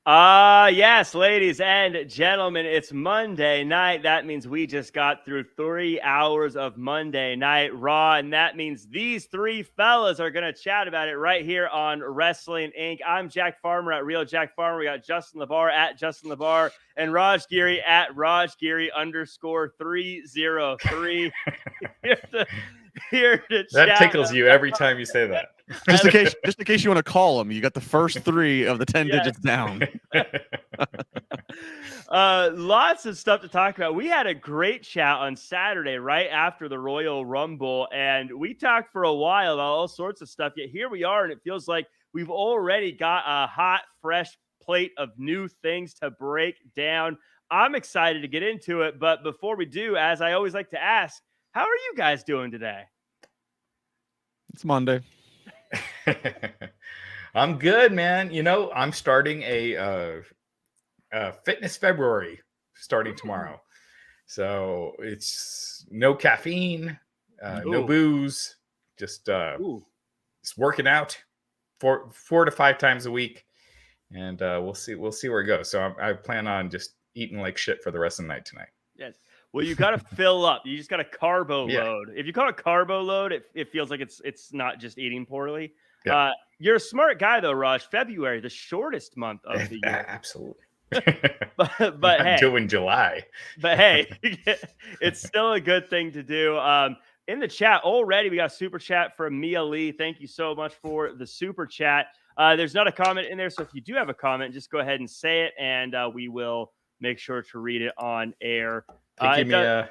Yes, ladies and gentlemen, it's Monday night. That means we just got through 3 hours of Monday Night Raw, and that means these three fellas are going to chat about it right here on Wrestling Inc. I'm Jack Farmer at Real Jack Farmer. We got Justin LaBar at Justin LaBar and Raj Giri at Raj Giri _303. Here to that chat. tickles you every time you say that. Just in case you want to call them, you got the first three of the 10 digits down. Lots of stuff to talk about. We had a great chat on Saturday right after the Royal Rumble, and we talked for a while about all sorts of stuff. Yet here we are, and it feels like we've already got a hot, fresh plate of new things to break down. I'm excited to get into it, but before we do, as I always like to ask, how are you guys doing today? It's Monday. I'm good, man. You know, I'm starting a Fitness February starting tomorrow. So it's no caffeine, no booze, just working out 4 to 5 times a week. And we'll see where it goes. So I plan on just eating like shit for the rest of the night tonight. Yes. Well, you got to fill up. You just got a carbo load. If you call it carbo load, it feels like it's not just eating poorly. Yeah. You're a smart guy, though, Raj. February, the shortest month of the year. Absolutely. but hey, doing July. But hey, it's still a good thing to do. In the chat already, we got a super chat from Mia Lee. Thank you so much for the super chat. There's not a comment in there, so if you do have a comment, just go ahead and say it, and we will make sure to read it on air. It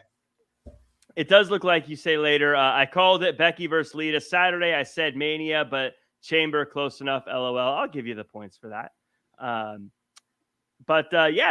does look like you say later. I called it Becky versus Lita Saturday. I said Mania, but Chamber close enough. LOL. I'll give you the points for that.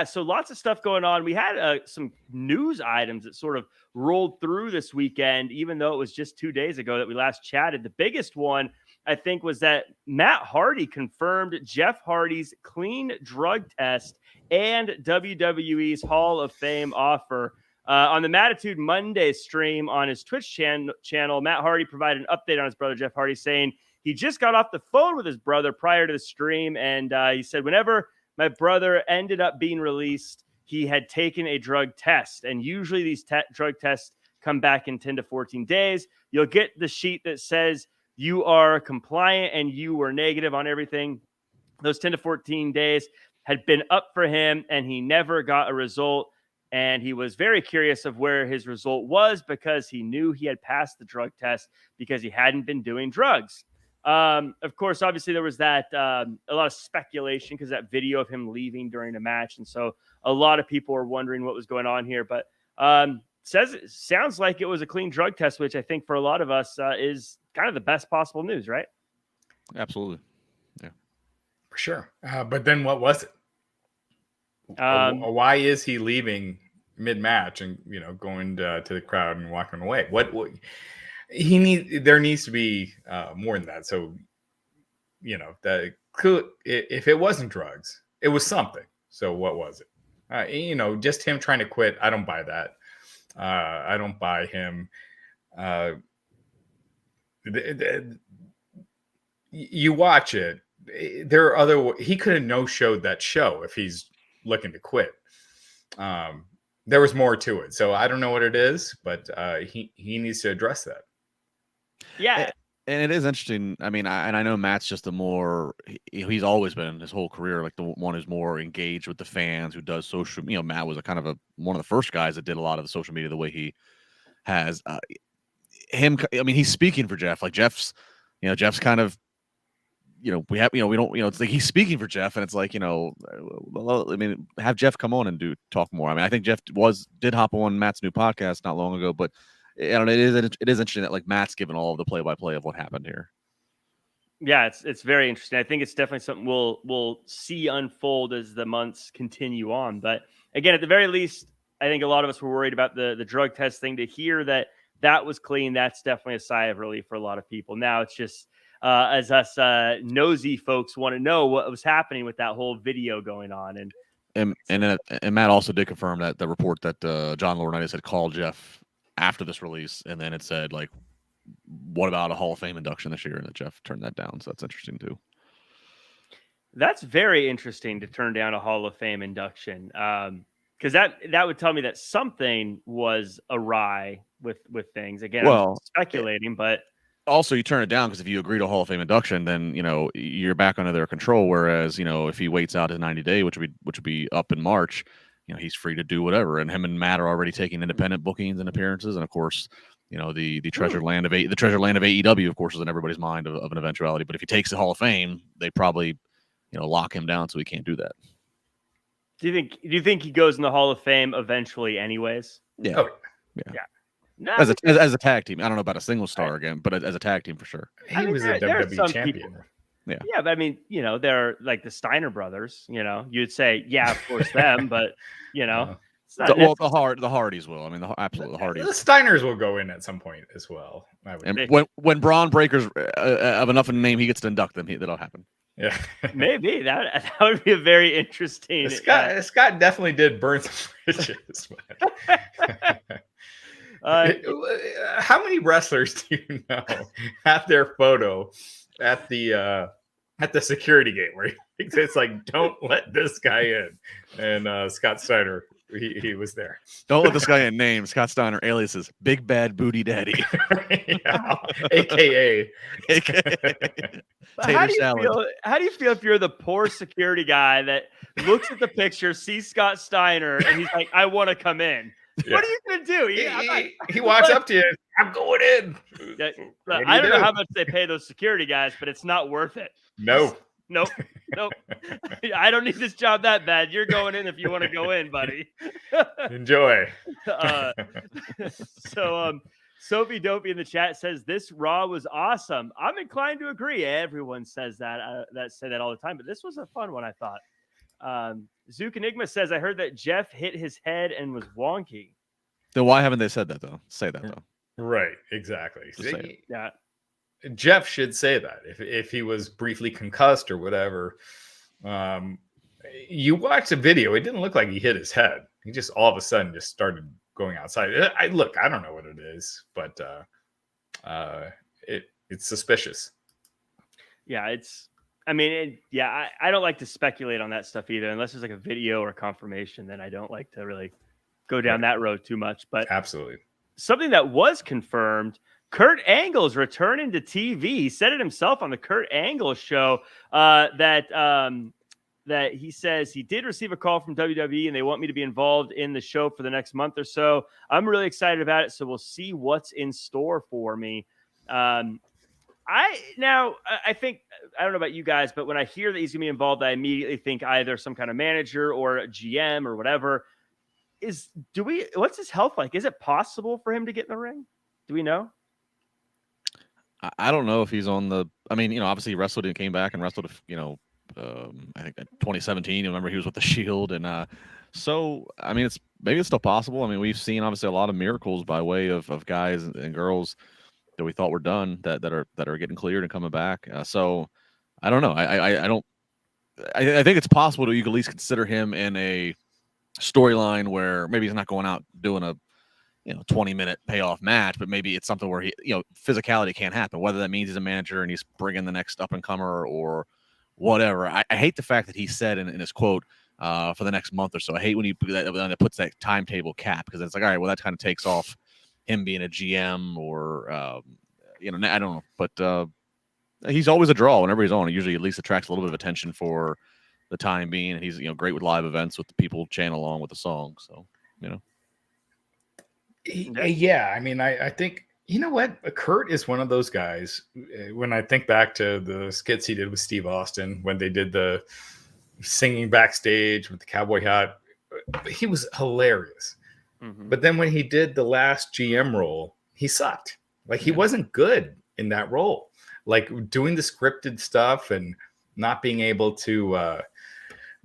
So lots of stuff going on. We had some news items that sort of rolled through this weekend, even though it was just 2 days ago that we last chatted. The biggest one, I think, was that Matt Hardy confirmed Jeff Hardy's clean drug test and WWE's Hall of Fame offer. On the Mattitude Monday stream on his Twitch channel, Matt Hardy provided an update on his brother Jeff Hardy, saying he just got off the phone with his brother prior to the stream, and he said, whenever my brother ended up being released, he had taken a drug test, and usually these drug tests come back in 10 to 14 days. You'll get the sheet that says you are compliant and you were negative on everything. Those 10 to 14 days had been up for him, and he never got a result. And he was very curious of where his result was because he knew he had passed the drug test because he hadn't been doing drugs. Of course, obviously there was that a lot of speculation because that video of him leaving during a match. And so a lot of people are wondering what was going on here. But sounds like it was a clean drug test, which I think for a lot of us is kind of the best possible news, right? Absolutely. Yeah, for sure. But then what was it? Why is he leaving mid-match and going to the crowd and walking away? What there needs to be more than that. So if it wasn't drugs, it was something. So what was it? Just him trying to quit. I don't buy that. I don't buy him. You watch it. There are other. He could have no-showed that show if he's looking to quit. There was more to it, so I don't know what it is, but he needs to address that. Yeah, and it is interesting. I mean, I know Matt's just he's always been his whole career like the one who's more engaged with the fans, who does social. Matt was one of the first guys that did a lot of the social media the way he has. He's speaking for Jeff. Like Jeff's kind of. We don't, it's like he's speaking for Jeff, and it's like, have Jeff come on and talk more. I mean, I think Jeff did hop on Matt's new podcast not long ago, but it is interesting that like Matt's given all of the play-by-play of what happened here. Yeah, it's very interesting. I think it's definitely something we'll see unfold as the months continue on. But again, at the very least, I think a lot of us were worried about the drug test thing. To hear that was clean, that's definitely a sigh of relief for a lot of people. Now it's just as us nosy folks want to know what was happening with that whole video going on. And Matt also did confirm that the report that John Laurinaitis had called Jeff after this release, and then it said like, what about a Hall of Fame induction this year? And that Jeff turned that down. So that's interesting too. That's very interesting to turn down a Hall of Fame induction. Because that would tell me that something was awry with things. Again, I'm speculating, but also you turn it down because if you agree to a Hall of Fame induction, then you're back under their control. Whereas if he waits out his 90-day, which would be up in March, he's free to do whatever. And him and Matt are already taking independent bookings and appearances, and of course, the treasure land of AEW, of course, is in everybody's mind of an eventuality. But if he takes the Hall of Fame, they probably lock him down so he can't do that. Do you think he goes in the Hall of Fame eventually, anyways? Yeah. Oh, yeah. No, as a tag team, I don't know about a single star again, but as a tag team for sure. He was a WWE champion. People, yeah, but I mean, they're like the Steiner brothers. You'd say, yeah, of course them, but it's not the Hardys will. I mean, absolutely the Hardys. The Steiners will go in at some point as well. And when Braun Breaker's of enough of a name, he gets to induct them. That'll happen. Yeah, maybe that would be a very interesting. Scott definitely did burn some bridges. How many wrestlers do you know have their photo at the security gate where it's like, don't let this guy in, and Scott Steiner he was there. Don't let this guy in. Name Scott Steiner, aliases Big Bad Booty Daddy, aka. How do you feel if you're the poor security guy that looks at the picture, sees Scott Steiner, and he's like, I want to come in? Yeah. What are you going to do? He walks up to you. I'm going in. Yeah, I don't know how much they pay those security guys, but it's not worth it. Nope. I don't need this job that bad. You're going in if you want to go in, buddy. Enjoy. Sophie Dopey in the chat says this Raw was awesome. I'm inclined to agree. Everyone says that. Say that all the time, but this was a fun one, I thought. Zook Enigma says, I heard that Jeff hit his head and was wonky. Then why haven't they said that though? Say that though. Right, exactly. Yeah. Jeff should say that if he was briefly concussed or whatever. You watch the video, it didn't look like he hit his head. He just all of a sudden just started going outside. I don't know what it is, but it's suspicious. Yeah, I don't like to speculate on that stuff either, unless there's like a video or confirmation. Then I don't like to really go down that road too much. But absolutely, something that was confirmed: Kurt Angle's returning to TV. He said it himself on the Kurt Angle show that he says he did receive a call from WWE and they want me to be involved in the show for the next month or so. I'm really excited about it. So we'll see what's in store for me. I think, I don't know about you guys, but when I hear that he's gonna be involved, I immediately think either some kind of manager or a GM or whatever. What's his health like? Is it possible for him to get in the ring? Do we know? I don't know if he's on the, obviously he wrestled and came back and wrestled, I think 2017. You remember he was with the Shield, and so it's still possible. We've seen obviously a lot of miracles by way of guys and girls that we thought were done that are getting cleared and coming back. So I don't know. I think it's possible that you could at least consider him in a storyline where maybe he's not going out doing a 20-minute payoff match, but maybe it's something where he physicality can't happen. Whether that means he's a manager and he's bringing the next up and comer or whatever. I hate the fact that he said in his quote for the next month or so. I hate when it puts that timetable cap, because it's like, all right, well, that kind of takes off him being a GM or I don't know, but he's always a draw whenever he's on. He usually at least attracts a little bit of attention for the time being, and he's great with live events with the people chanting along with the song. So yeah, I think, you know what, Kurt is one of those guys. When I think back to the skits he did with Steve Austin when they did the singing backstage with the cowboy hat, he was hilarious. Mm-hmm. But then when he did the last GM role, he sucked. Like, he wasn't good in that role. Like, doing the scripted stuff and not being able to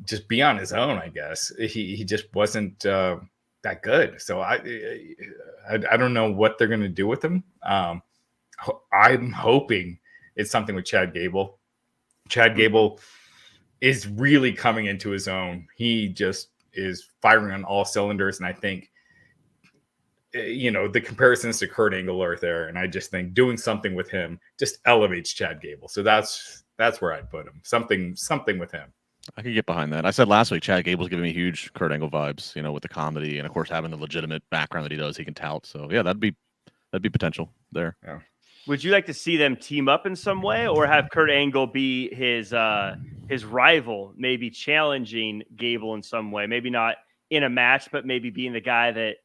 just be on his own, I guess. He just wasn't that good. So I don't know what they're going to do with him. I'm hoping it's something with Chad Gable. Chad Gable is really coming into his own. He just is firing on all cylinders. And I think, the comparisons to Kurt Angle are there. And I just think doing something with him just elevates Chad Gable. So that's That's where I'd put him. Something with him. I could get behind that. I said last week, Chad Gable's giving me huge Kurt Angle vibes, with the comedy and of course having the legitimate background that he does, he can tout. So yeah, that'd be potential there. Yeah. Would you like to see them team up in some way, or have Kurt Angle be his rival, maybe challenging Gable in some way? Maybe not in a match, but maybe being the guy that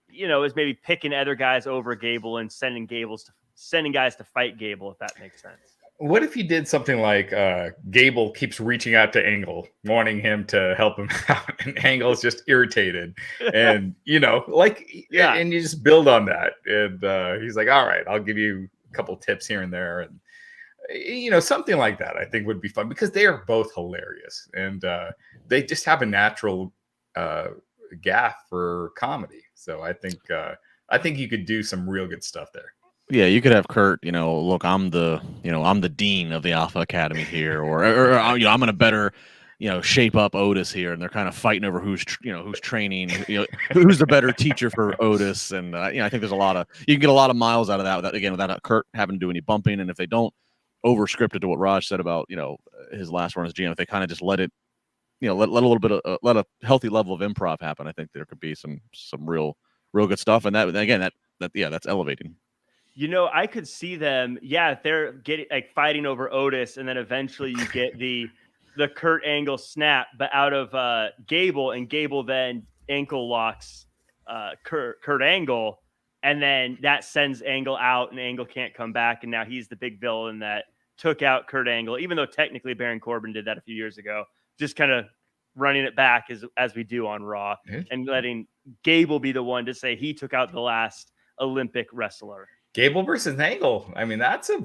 is maybe picking other guys over Gable and sending guys to fight Gable, if that makes sense. What if you did something like Gable keeps reaching out to Angle, wanting him to help him out, and Angle is just irritated, and and you just build on that, and he's like, "All right, I'll give you a couple tips here and there," and something like that. I think would be fun because they are both hilarious, and they just have a natural gaff for comedy. So I think you could do some real good stuff there. Yeah, you could have Kurt, look, I'm the dean of the Alpha Academy here, or I'm going to better, shape up Otis here, and they're kind of fighting over who's training, who's the better teacher for Otis, and I think there's you can get a lot of miles out of that without Kurt having to do any bumping, and if they don't over script it to what Raj said about his last run as GM, if they kind of just let it, let a little bit of let a healthy level of improv happen, I think there could be some real good stuff, and that's elevating. I could see them. Yeah, they're getting fighting over Otis, and then eventually you get the Kurt Angle snap, but out of Gable, and Gable then ankle locks Kurt Angle, and then that sends Angle out, and Angle can't come back, and now he's the big villain that took out Kurt Angle, even though technically Baron Corbin did that a few years ago, just kind of running it back as we do on Raw, and letting Gable be the one to say he took out the last Olympic wrestler. Gable versus Angle. I mean, that's a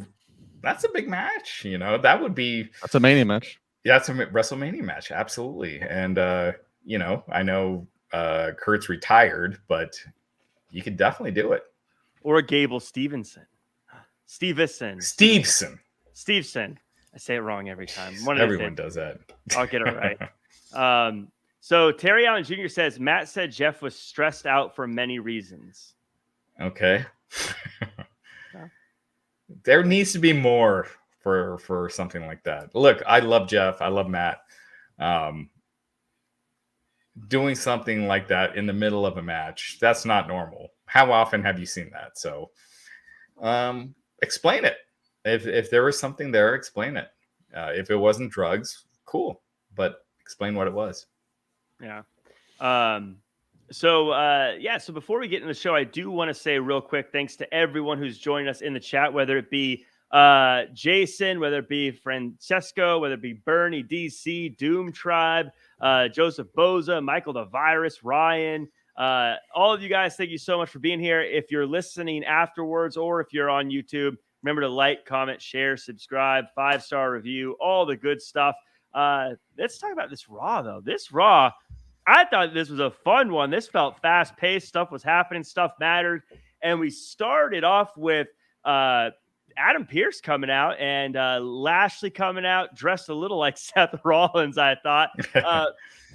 big match. That's a Mania match. Yeah, that's a WrestleMania match. Absolutely. And, I know Kurt's retired, but you could definitely do it. Or a Gable Stevenson. Steveson. I say it wrong every time. Everyone does that. I'll get it right. So Terry Allen Jr. says, Matt said Jeff was stressed out for many reasons. Okay. There needs to be more for something like that. Look, I love Jeff. I love Matt. Doing something like that in the middle of a match, that's not normal. How often have you seen that? So explain it. If there was something there, explain it. If it wasn't drugs, cool. But explain what it was. Yeah. So before we get into the show, I do want to say real quick, thanks to everyone who's joined us in the chat, whether it be Jason, whether it be Francesco, whether it be Bernie, DC, Doom Tribe, Joseph Boza, Michael the Virus, Ryan, all of you guys, thank you so much for being here. If you're listening afterwards, or if you're on YouTube, remember to like, comment, share, subscribe, 5-star review, all the good stuff. Let's talk about this Raw, though. This Raw, I thought this was a fun one. This felt fast-paced. Stuff was happening. Stuff mattered. And we started off with Adam Pearce coming out and Lashley coming out dressed a little like Seth Rollins, I thought.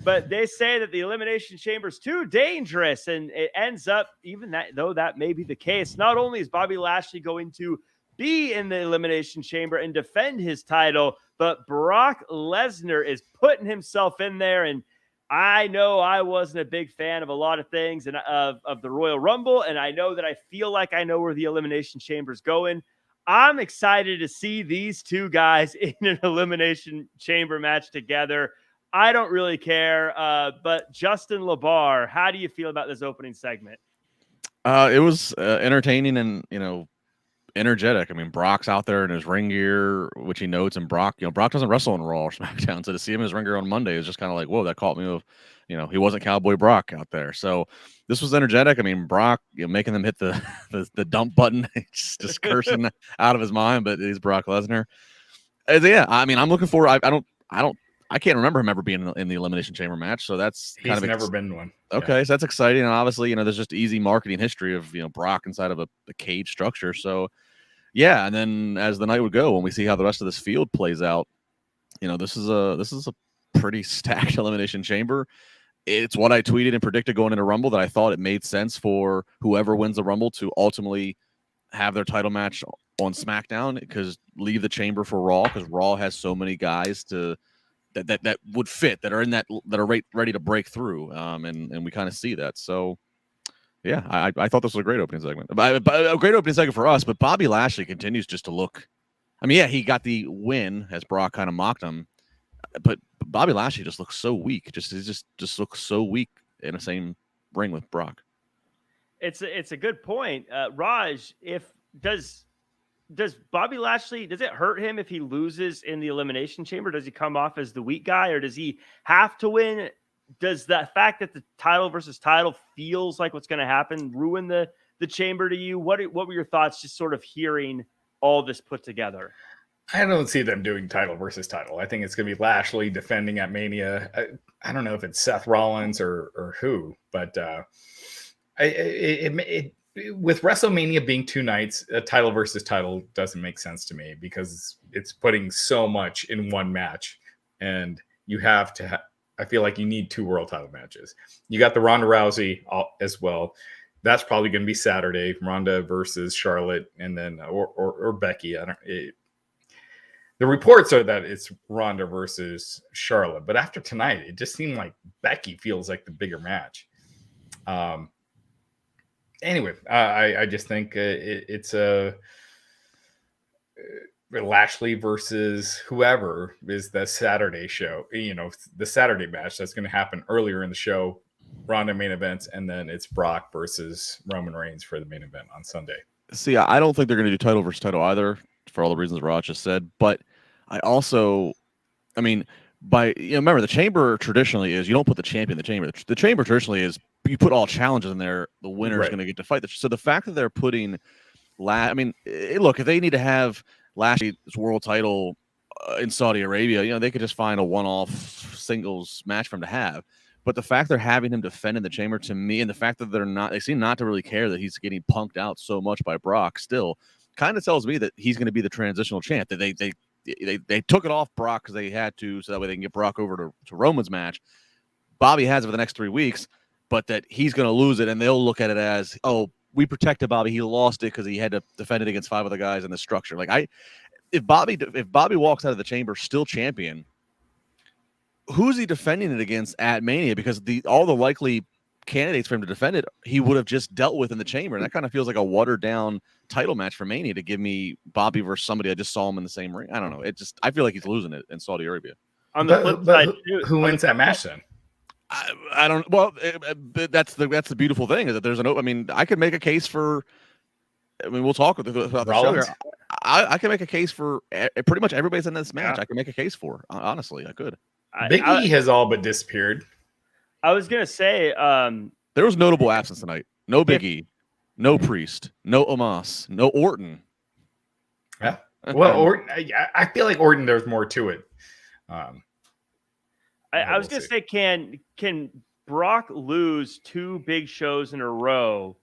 But they say that the Elimination Chamber is too dangerous. And it ends up, even though that may be the case, not only is Bobby Lashley going to be in the Elimination Chamber and defend his title, but Brock Lesnar is putting himself in there. And I know I wasn't a big fan of a lot of things and of the Royal Rumble, and I know that I feel like I know where the Elimination Chamber is going. I'm excited to see these two guys in an Elimination Chamber match together. I don't really care, but Justin LaBar, how do you feel about this opening segment? It was entertaining and, energetic. I mean, Brock's out there in his ring gear, which he notes, and Brock doesn't wrestle in Raw or SmackDown, so to see him in his ring gear on Monday is just kind of like, whoa, that caught me. He wasn't Cowboy Brock out there, so this was energetic. I mean, Brock, making them hit the dump button, just cursing out of his mind, but he's Brock Lesnar. Yeah, I mean, I'm looking forward. I can't remember him ever being in the Elimination Chamber match, so he's never been one. Okay, so that's exciting, and obviously, there's just easy marketing history of Brock inside of a cage structure. So, yeah, and then as the night would go, when we see how the rest of this field plays out, this is a pretty stacked Elimination Chamber. It's what I tweeted and predicted going into Rumble, that I thought it made sense for whoever wins the Rumble to ultimately have their title match on SmackDown, because leave the chamber for Raw, because Raw has so many guys that would fit, that are in that are ready to break through, and we kind of see that. So yeah, I thought this was a great opening segment, a great opening segment for us. But Bobby Lashley continues just to look. I mean, yeah, he got the win as Brock kind of mocked him, but Bobby Lashley just looks so weak. Just looks so weak in the same ring with Brock. It's a good point, Raj. Does Bobby Lashley, does it hurt him if he loses in the Elimination Chamber? Does he come off as the weak guy, or does he have to win? Does the fact that the title versus title feels like what's going to happen ruin the chamber to you? What were your thoughts just sort of hearing all this put together? I don't see them doing title versus title. I think it's going to be Lashley defending at Mania. I don't know if it's Seth Rollins or who, but with WrestleMania being 2 nights, a title versus title doesn't make sense to me, because it's putting so much in one match, and you have to. I feel like you need 2 world title matches. You got the Ronda Rousey as well. That's probably going to be Saturday. Ronda versus Charlotte, and then or Becky. The reports are that it's Ronda versus Charlotte, but after tonight, it just seemed like Becky feels like the bigger match. Anyway, I just think it's a Lashley versus whoever is the Saturday show. The Saturday match that's going to happen earlier in the show. Ronda main events, and then it's Brock versus Roman Reigns for the main event on Sunday. See, I don't think they're going to do title versus title either, for all the reasons Raj just said. But remember, the chamber traditionally is, you don't put the champion in the chamber. The chamber traditionally is, you put all challenges in there, the winner is going to get to fight. So the fact that they're putting, look, if they need to have Lashley's world title in Saudi Arabia, they could just find a one-off singles match for him to have. But the fact they're having him defend in the chamber, to me, and the fact that they seem not to really care that he's getting punked out so much by Brock, still kind of tells me that he's going to be the transitional champ. That they took it off Brock because they had to, so that way they can get Brock over to Roman's match. Bobby has it for the next 3 weeks, but that he's going to lose it, and they'll look at it as, oh, we protected Bobby. He lost it because he had to defend it against 5 other guys in the structure. If Bobby walks out of the chamber still champion, who's he defending it against at Mania? Because all the likely candidates for him to defend it, he would have just dealt with in the chamber. And that kind of feels like a watered down title match for Mania, to give me Bobby versus somebody I just saw him in the same ring. I don't know. I feel like he's losing it in Saudi Arabia. On the flip side, who wins that match then? I don't. Well, that's the beautiful thing, is that there's I could make a case for. We'll talk about the show here. I can make a case for pretty much everybody's in this match. Yeah. I can make a case for. Honestly, I could. Big E has all but disappeared. I was gonna say there was notable absence tonight. No Big E, no Priest, no Omos, no Orton. Yeah. Well, Orton. I feel like Orton. There's more to it. I was gonna say, can Brock lose 2 big shows in a row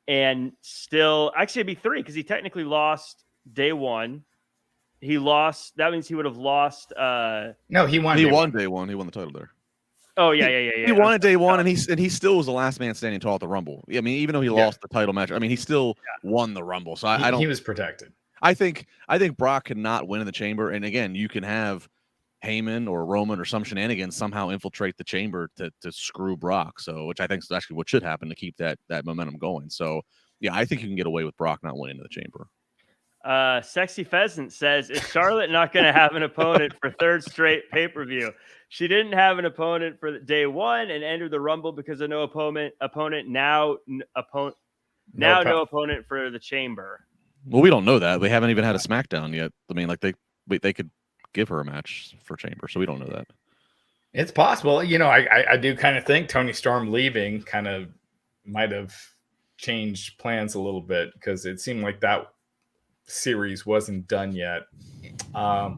and still, actually it'd be 3, because he technically lost day 1. He lost. That means he would have lost. No, he won. He won day 1. He won the title there. Oh yeah. He won at day 1, and he still was the last man standing tall at the Rumble. I mean, even though he lost the title match, he still won the Rumble. So I don't. He was protected. I think Brock cannot win in the chamber, and again, you can have Heyman or Roman or some shenanigans somehow infiltrate the chamber to screw Brock. So, which I think is actually what should happen to keep that momentum going. So yeah, I think you can get away with Brock not winning in the chamber. Sexy Pheasant says, is Charlotte not going to have an opponent for 3rd straight pay-per-view? She didn't have an opponent for day 1 and entered the Rumble because of no opponent. Now no opponent for the chamber. Well, we don't know that. We haven't even had a SmackDown yet. They could give her a match for chamber, so we don't know that. It's possible. I do kind of think Toni Storm leaving kind of might have changed plans a little bit, because it seemed like that series wasn't done yet. That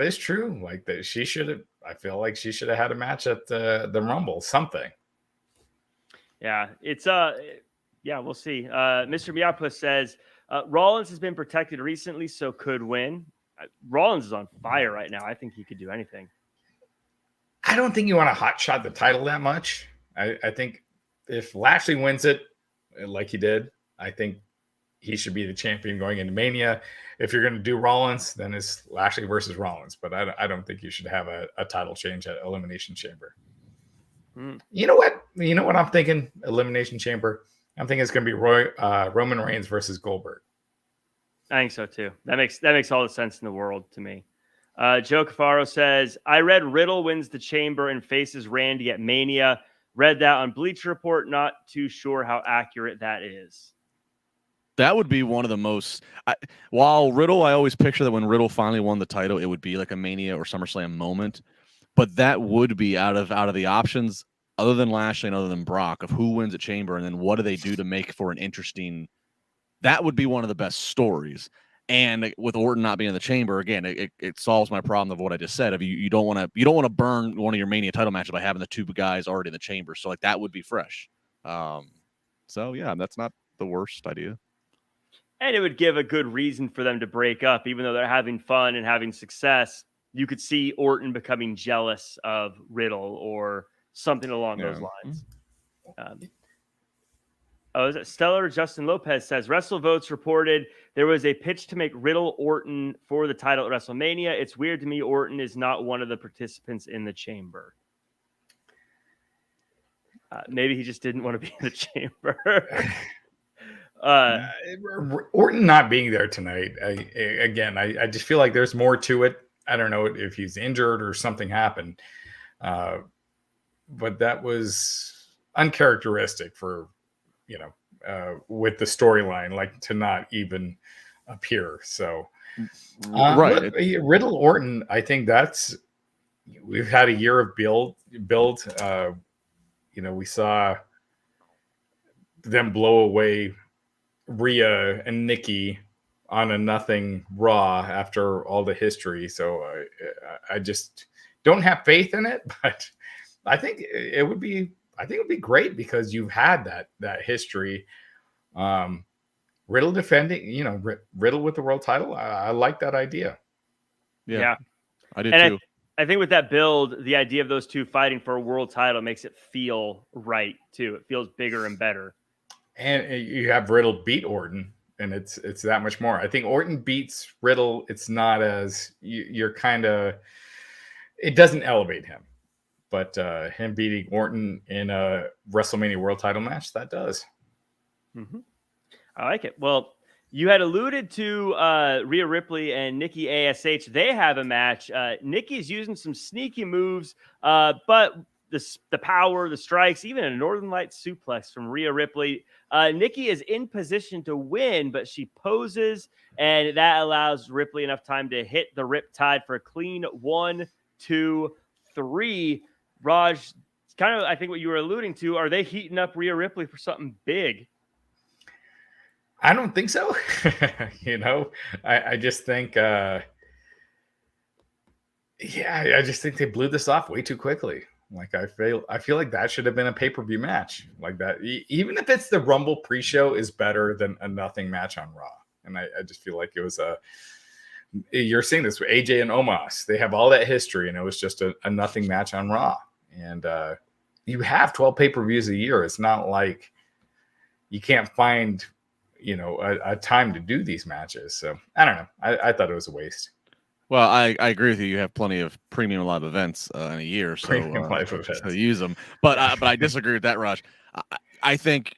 is true. Like that, she should have. I feel like she should have had a match at the Rumble. Something. Yeah, it's we'll see. Mr. Miapus says Rollins has been protected recently, so could win. Rollins is on fire right now. I think he could do anything. I don't think you want to hot shot the title that much. I think if Lashley wins it like he did, I think he should be the champion going into Mania. If you're going to do Rollins, then it's Lashley versus Rollins. But I don't think you should have a title change at Elimination Chamber. You know what? You know what I'm thinking? Elimination Chamber. I'm thinking it's going to be Roman Reigns versus Goldberg. I think so too. That makes all the sense in the world to me. Joe Cafaro says, I read Riddle wins the Chamber and faces Randy at Mania. Read that on Bleacher Report. Not too sure how accurate that is. That would be one of the most. While Riddle, I always picture that when Riddle finally won the title, it would be like a Mania or SummerSlam moment. But that would be out of the options, other than Lashley and other than Brock, of who wins a Chamber, and then what do they do to make for an interesting. That would be one of the best stories. And with Orton not being in the Chamber, again, it solves my problem of what I just said. Of you don't want to burn one of your Mania title matches by having the two guys already in the Chamber. So like that would be fresh. So yeah, that's not the worst idea. And it would give a good reason for them to break up, even though they're having fun and having success. You could see Orton becoming jealous of Riddle or something along those lines. Is it Stellar? Justin Lopez says, WrestleVotes reported there was a pitch to make Riddle Orton for the title at WrestleMania. It's weird to me Orton is not one of the participants in the Chamber. Maybe he just didn't want to be in the Chamber. Orton not being there tonight, I just feel like there's more to it. I don't know if he's injured or something happened, but that was uncharacteristic for with the storyline, like to not even appear. So right, Riddle Orton, I think we've had a year of build. We saw them blow away Rhea and Nikki on a nothing Raw after all the history. So I just don't have faith in it, but I think it would be great because you've had that history. Riddle defending, Riddle with the world title. I like that idea. Yeah. I did and too. I think with that build, the idea of those two fighting for a world title makes it feel right too. It feels bigger and better. And you have Riddle beat Orton, and it's that much more. I think Orton beats Riddle. It's not as you're kind of. It doesn't elevate him, but him beating Orton in a WrestleMania World Title match, that does. Mm-hmm. I like it. Well, you had alluded to Rhea Ripley and Nikki ASH. They have a match. Nikki's using some sneaky moves, but the power, the strikes, even a Northern Lights suplex from Rhea Ripley. Nikki is in position to win, but she poses, and that allows Ripley enough time to hit the Riptide for a clean 1, 2, 3. Raj, kind of, I think what you were alluding to, are they heating up Rhea Ripley for something big? I don't think so. I just think, I just think they blew this off way too quickly. Like I feel like that should have been a pay-per-view match like that. Even if it's the Rumble pre-show is better than a nothing match on Raw. And I just feel like it was you're seeing this with AJ and Omos. They have all that history, and it was just a nothing match on Raw. And you have 12 pay-per-views a year. It's not like you can't find, a time to do these matches. So I don't know. I thought it was a waste. Well, I agree with you. You have plenty of premium live events in a year, so use them. But I disagree with that, Raj. I think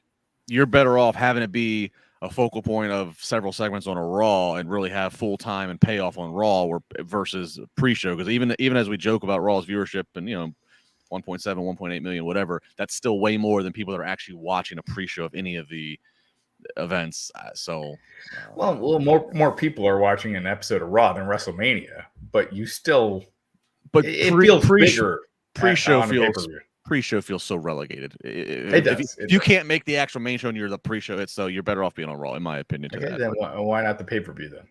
you're better off having it be a focal point of several segments on a Raw and really have full time and payoff on Raw versus pre-show. Because even as we joke about Raw's viewership and 1.7, 1.8 million, whatever, that's still way more than people that are actually watching a pre-show of any of the events. Well, more people are watching an episode of Raw than WrestleMania, but you still, it feels bigger. Pre-show feels so relegated. If you can't make the actual main show and you're the pre-show, so you're better off being on Raw, in my opinion. Okay, then why not the pay-per-view then?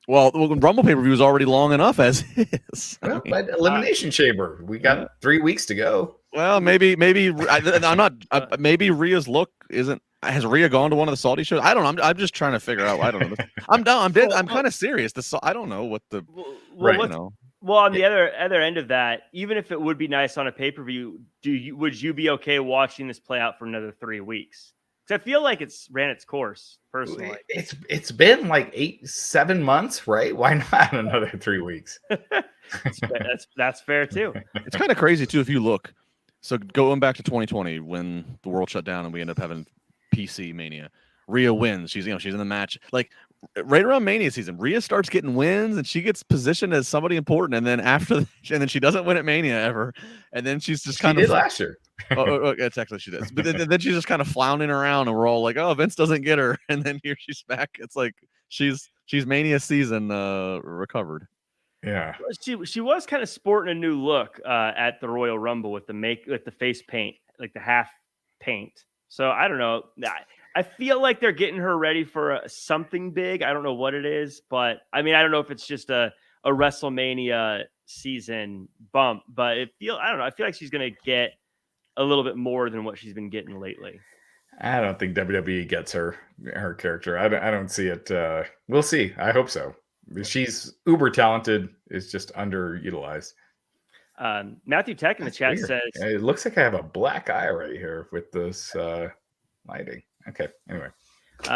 Well, Rumble pay-per-view is already long enough as is. Well, but Elimination Chamber, we got 3 weeks to go. Well, maybe I'm not. Maybe Rhea's look isn't. Has Rhea gone to one of the Saudi shows? I don't know. I'm just trying to figure out. I don't know. I'm down. I'm dead. I'm kind of serious. I don't know what the Well, on the other end of that, even if it would be nice on a pay-per-view, would you be okay watching this play out for another 3 weeks? Because I feel like it's ran its course personally. It's been like 7 months, right? Why not another 3 weeks? that's fair too. It's kind of crazy too if you look. So going back to 2020 when the world shut down and we ended up having PC Mania, Rhea wins. She's in the match. Like right around Mania season, Rhea starts getting wins and she gets positioned as somebody important. And then and then she doesn't win at Mania ever. And then she's just kind of last year. It's actually she does. But then she's just kind of floundering around and we're all like, oh, Vince doesn't get her. And then here she's back. It's like she's Mania season recovered. Yeah, she was kind of sporting a new look at the Royal Rumble with the face paint, like the half paint. So I don't know. I feel like they're getting her ready for something big. I don't know what it is, but I mean, I don't know if it's just a WrestleMania season bump, but I don't know. I feel like she's going to get a little bit more than what she's been getting lately. I don't think WWE gets her character. I don't see it. We'll see. I hope so. She's uber talented. It's just underutilized. Matthew Tech in the chat says it looks like I have a black eye right here with this lighting. Okay. Anyway,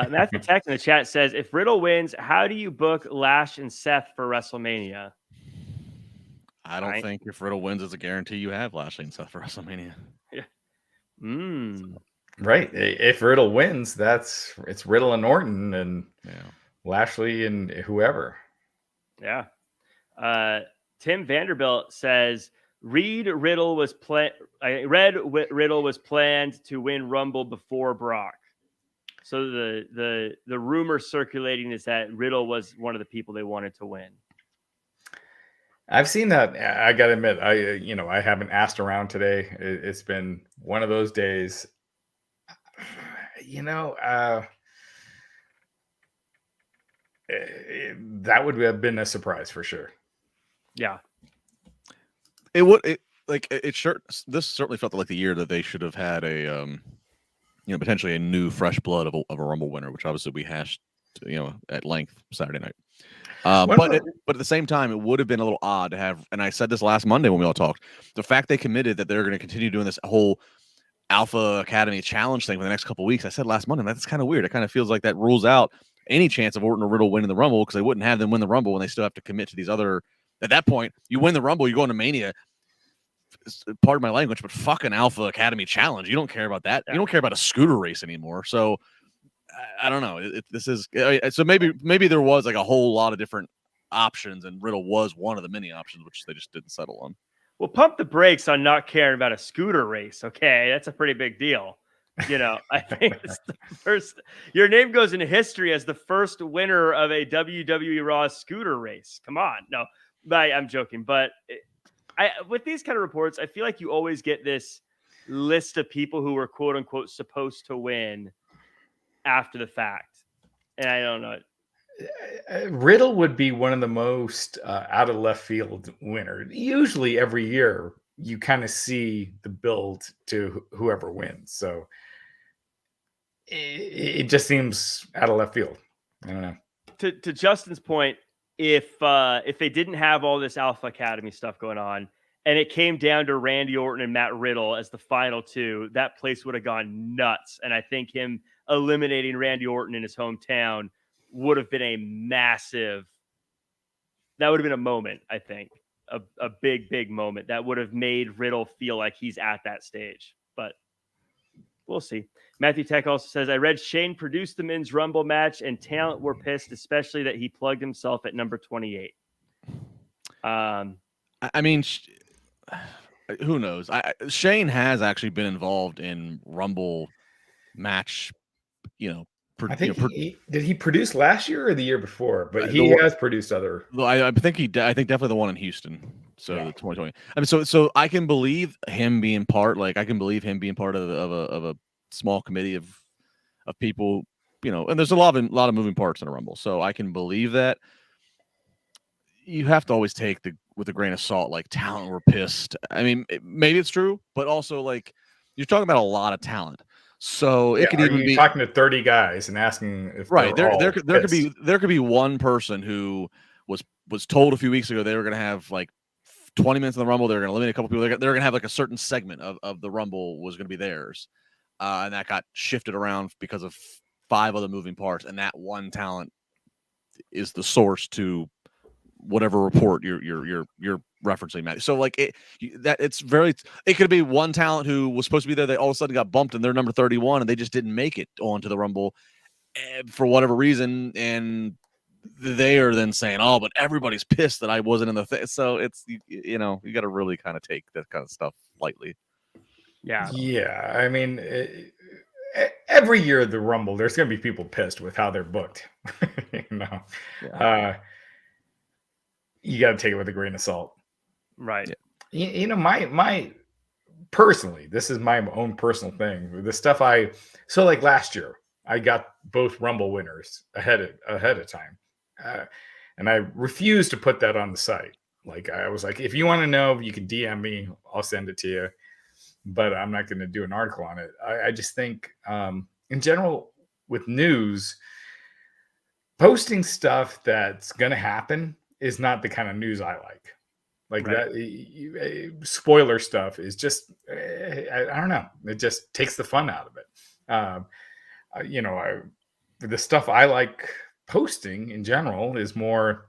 Matthew Tech in the chat says, if Riddle wins, how do you book Lash and Seth for WrestleMania? I don't think if Riddle wins, it's a guarantee you have Lashley and Seth for WrestleMania. Yeah. Right. If Riddle wins, it's Riddle and Orton and Lashley and whoever. Yeah. Tim Vanderbilt says Riddle was planned to win Rumble before Brock. So the rumor circulating is that Riddle was one of the people they wanted to win. I've seen that. I gotta admit, I haven't asked around today. It's been one of those days. That would have been a surprise for sure. Yeah, this certainly felt like the year that they should have had a potentially a new fresh blood of a Rumble winner, which obviously we hashed at length Saturday night. But at the same time, it would have been a little odd to have, and I said this last Monday when we all talked, the fact they committed that they're going to continue doing this whole Alpha Academy challenge thing for the next couple of weeks. I said last Monday, that's kind of weird. It kind of feels like that rules out any chance of Orton or Riddle winning the Rumble because they wouldn't have them win the Rumble when they still have to commit to these other. At that point, you win the Rumble, you go into Mania. Pardon my language, but fucking Alpha Academy challenge. You don't care about that. You don't care about a scooter race anymore. So I don't know. So maybe there was like a whole lot of different options, and Riddle was one of the many options, which they just didn't settle on. Well, pump the brakes on not caring about a scooter race. Okay, that's a pretty big deal. I think it's the first. Your name goes into history as the first winner of a WWE Raw scooter race. Come on, no, I'm joking, but with these kind of reports, I feel like you always get this list of people who were quote unquote supposed to win after the fact, and I don't know. Riddle would be one of the most out of left field winners. Usually every year you kind of see the build to whoever wins. So it just seems out of left field. I don't know. To Justin's point, if they didn't have all this Alpha Academy stuff going on and it came down to Randy Orton and Matt Riddle as the final two, that place would have gone nuts. And I think him eliminating Randy Orton in his hometown would have been a massive, that would have been a moment, I think, a big moment that would have made Riddle feel like he's at that stage, but we'll see. Matthew Tech also says, I read Shane produced the men's Rumble match and talent were pissed, especially that he plugged himself at number 28. I mean, who knows? Shane has actually been involved in Rumble match, I think did he produce last year or the year before? But he has produced other. I think definitely the one in Houston. So the 2020. I mean, so I can believe him being part. Like I can believe him being part of a small committee of people. And there's a lot of moving parts in a Rumble. So I can believe that. You have to always take with a grain of salt. Like talent were pissed. I mean, maybe it's true, but also like you're talking about a lot lot. So it could even be talking to 30 guys and asking if there could be one person who was told a few weeks ago they were going to have like 20 minutes in the Rumble. They're going to eliminate a couple people. They're going to have like a certain segment of the Rumble was going to be theirs. And that got shifted around because of 5 other moving parts. And that one talent is the source to whatever report you're referencing, Matt. So like it could be one talent who was supposed to be there. They all of a sudden got bumped and they're number 31 and they just didn't make it onto the Rumble for whatever reason. And they are then saying, oh, but everybody's pissed that I wasn't in the thing. So it's, you got to really kind of take that kind of stuff lightly. Yeah. I mean, every year at the Rumble, there's going to be people pissed with how they're booked. You got to take it with a grain of salt. Right. Yeah. My personally, this is my own personal thing. The stuff so like last year, I got both Rumble winners ahead of time. And I refused to put that on the site. Like I was like, if you want to know, you can DM me. I'll send it to you. But I'm not going to do an article on it. I just think, in general, with news, posting stuff that's going to happen is not the kind of news I like. Like that spoiler stuff is just, I don't know. It just takes the fun out of it. The stuff I like posting in general is more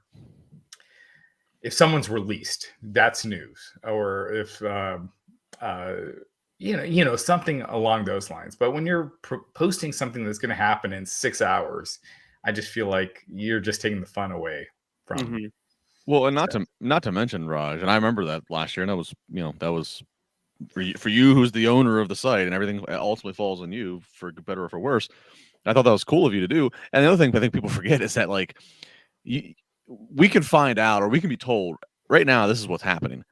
if someone's released, that's news, or if something along those lines. But when you're posting something that's going to happen in 6 hours, I just feel like you're just taking the fun away from it. Well, and not to mention, Raj, and I remember that last year, and that was for you who's the owner of the site, and everything ultimately falls on you for better or for worse. I thought that was cool of you to do. And the other thing I think people forget is that like we can find out, or we can be told right now this is what's happening.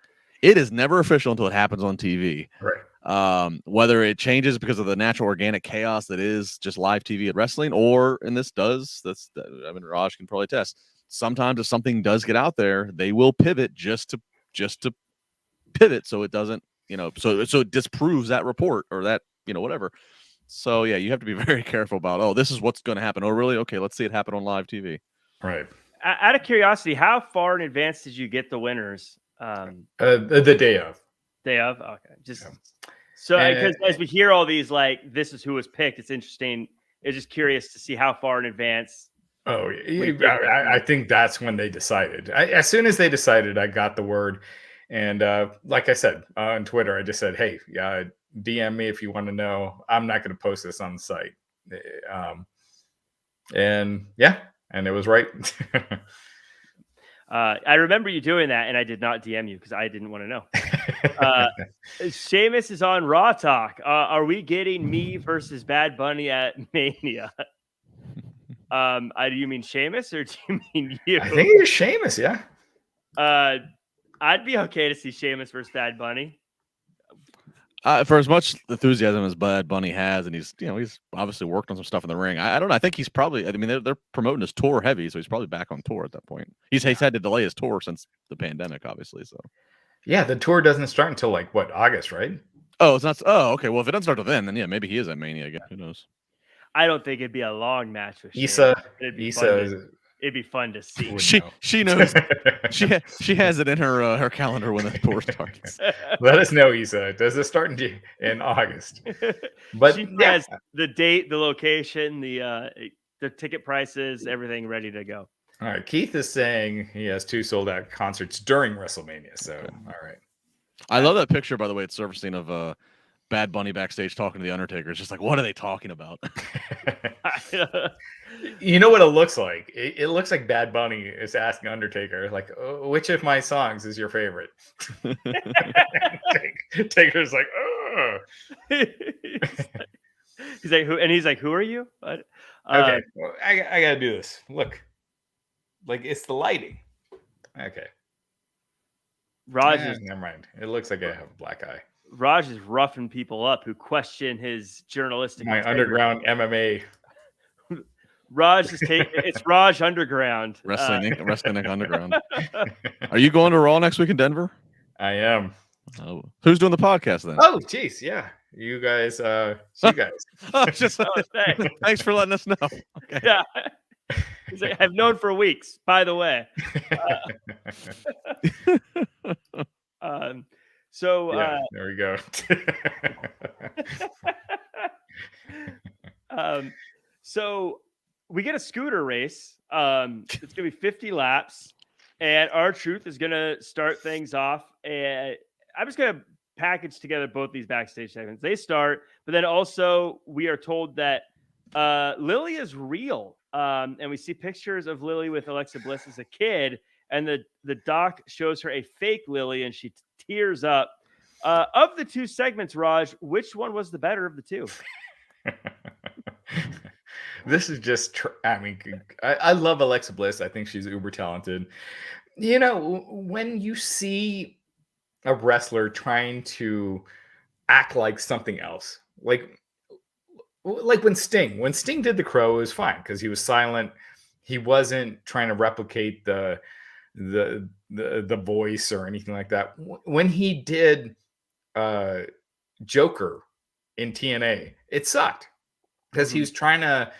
It is never official until it happens on TV. Right. Whether it changes because of the natural organic chaos that is just live TV at wrestling, or Raj can probably attest. Sometimes if something does get out there, they will pivot just to pivot so it doesn't, so it disproves that report or that, whatever. So yeah, you have to be very careful about, oh, this is what's going to happen. Oh, really? Okay, let's see it happen on live TV. Right. Out of curiosity, how far in advance did you get the winners? The day of. Day of? Okay. So because as we hear all these, like, this is who was picked, it's interesting. It's just curious to see how far in advance. Oh, I think that's when they decided. As soon as they decided, I got the word. And like I said on Twitter, I just said, hey, DM me if you want to know. I'm not going to post this on the site. And it was right. I remember you doing that, and I did not DM you because I didn't want to know. Sheamus is on Raw Talk. Are we getting me versus Bad Bunny at Mania? Do you mean Sheamus or do you mean you? I think it's Sheamus, yeah. I'd be okay to see Sheamus versus Bad Bunny. For as much enthusiasm as Bad Bunny has, and he's obviously worked on some stuff in the ring. I don't know. I think he's probably. I mean, they're promoting his tour heavy, so he's probably back on tour at that point. He's had to delay his tour since the pandemic, obviously. So, yeah, the tour doesn't start until like August, right? Oh, it's not. Oh, okay. Well, if it doesn't start till then yeah, maybe he is at Mania again. Who knows? I don't think it'd be a long match with Issa. It'd be fun to see. She knows. she has it in her calendar when the tour starts. Let us know, Issa. Does it start in August? But she has the date, the location, the ticket prices, everything ready to go. All right. Keith is saying he has 2 sold out concerts during WrestleMania. So, all right. I love that picture, by the way. It's surfacing of Bad Bunny backstage talking to the Undertaker. It's just like, what are they talking about? You know what it looks like? It looks like Bad Bunny is asking Undertaker, like, oh, which of my songs is your favorite? Taker's like, oh. He's like, who? And he's like, who are you? Okay, well, I got to do this. Look, like it's the lighting. Okay. Raj never mind. It looks like I have a black eye. Raj is roughing people up who question his journalistic. My underground MMA. Raj is taking it's Raj Underground. Wrestling Underground. Are you going to Raw next week in Denver? I am. Oh, who's doing the podcast then? Oh, geez, yeah. You guys, thanks for letting us know. Okay. Yeah. He's like, I've known for weeks, by the way. So there we go. So we get a scooter race. It's gonna be 50 laps, and R-Truth is gonna start things off. And I'm just gonna package together both these backstage segments. They start, but then also we are told that Lily is real. And we see pictures of Lily with Alexa Bliss as a kid, and the doc shows her a fake Lily, and she tears up. Of the two segments, Raj, which one was the better of the two? This is just, I love Alexa Bliss. I think she's uber talented. You know, when you see a wrestler trying to act like something else, like when Sting did the Crow, it was fine because he was silent. He wasn't trying to replicate the voice or anything like that. When he did Joker in TNA, it sucked because he was trying to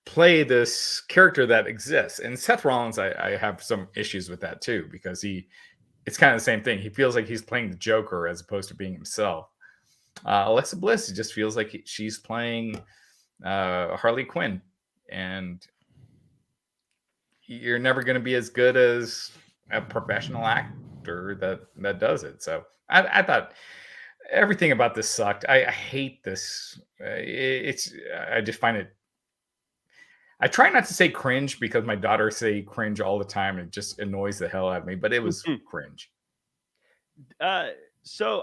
play this character that exists. And Seth Rollins, I have some issues with that too, because it's kind of the same thing. He feels like he's playing the Joker as opposed to being himself. Alexa Bliss, it just feels like she's playing Harley Quinn, and you're never going to be as good as a professional actor that does it. So I thought everything about this sucked. I hate this. I just find it. I try not to say cringe because my daughter say cringe all the time. It just annoys the hell out of me, but it was cringe. So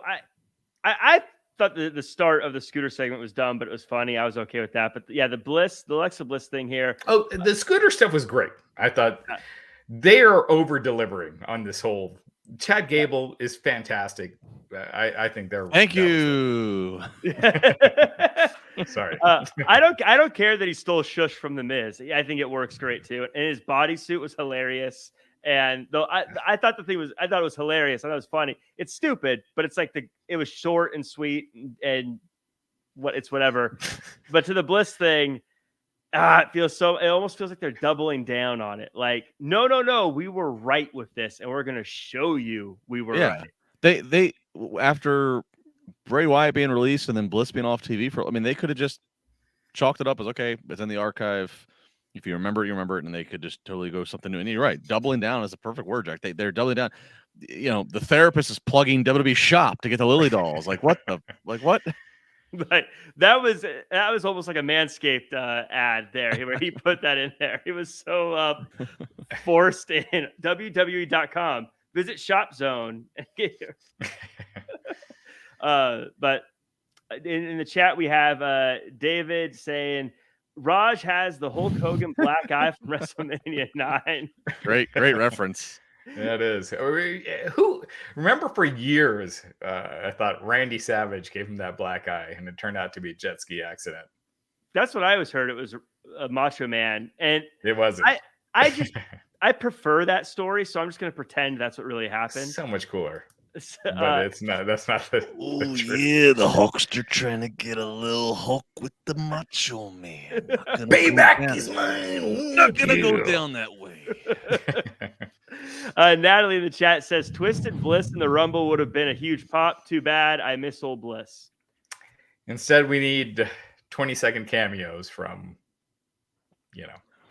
I thought the start of the scooter segment was dumb, but it was funny. I was okay with that. But yeah, the Alexa Bliss thing here. Oh, the scooter stuff was great. I thought they are over delivering on this whole. Chad Gable is fantastic. I think they're. Thank you. Sorry. I don't care that he stole Shush from the Miz. I think it works great too. And his bodysuit was hilarious. And though I thought it was hilarious. I thought it was funny. It's stupid, but it's like it was short and sweet and it's whatever. But to the Bliss thing, it almost feels like they're doubling down on it. Like, no, we were right with this, and we're gonna show you we were right. They after Bray Wyatt being released and then Bliss being off TV they could have just chalked it up as, okay, it's in the archive. If you remember it, you remember it, and they could just totally go something new. And you're right, doubling down is the perfect word, Jack. They're doubling down. You know, the therapist is plugging WWE Shop to get the Lily dolls. Like what? Like that was almost like a Manscaped ad there where he put that in there. He was so forced in. WWE.com. Visit Shop Zone. But in the chat we have David saying Raj has the Hulk Hogan black eye from WrestleMania 9. Great reference. Yeah, it is. Who remember for years? I thought Randy Savage gave him that black eye, and it turned out to be a jet ski accident. That's what I always heard. It was a Macho Man, and it wasn't. I prefer that story, so I'm just going to pretend that's what really happened. So much cooler. But it's not. That's not the. Oh yeah, the Hulkster trying to get a little Hulk with the Macho Man. Payback is mine. Not gonna go down that way. Natalie in the chat says Twisted Bliss in the Rumble would have been a huge pop. Too bad. I miss old Bliss. Instead, we need 20-second cameos from,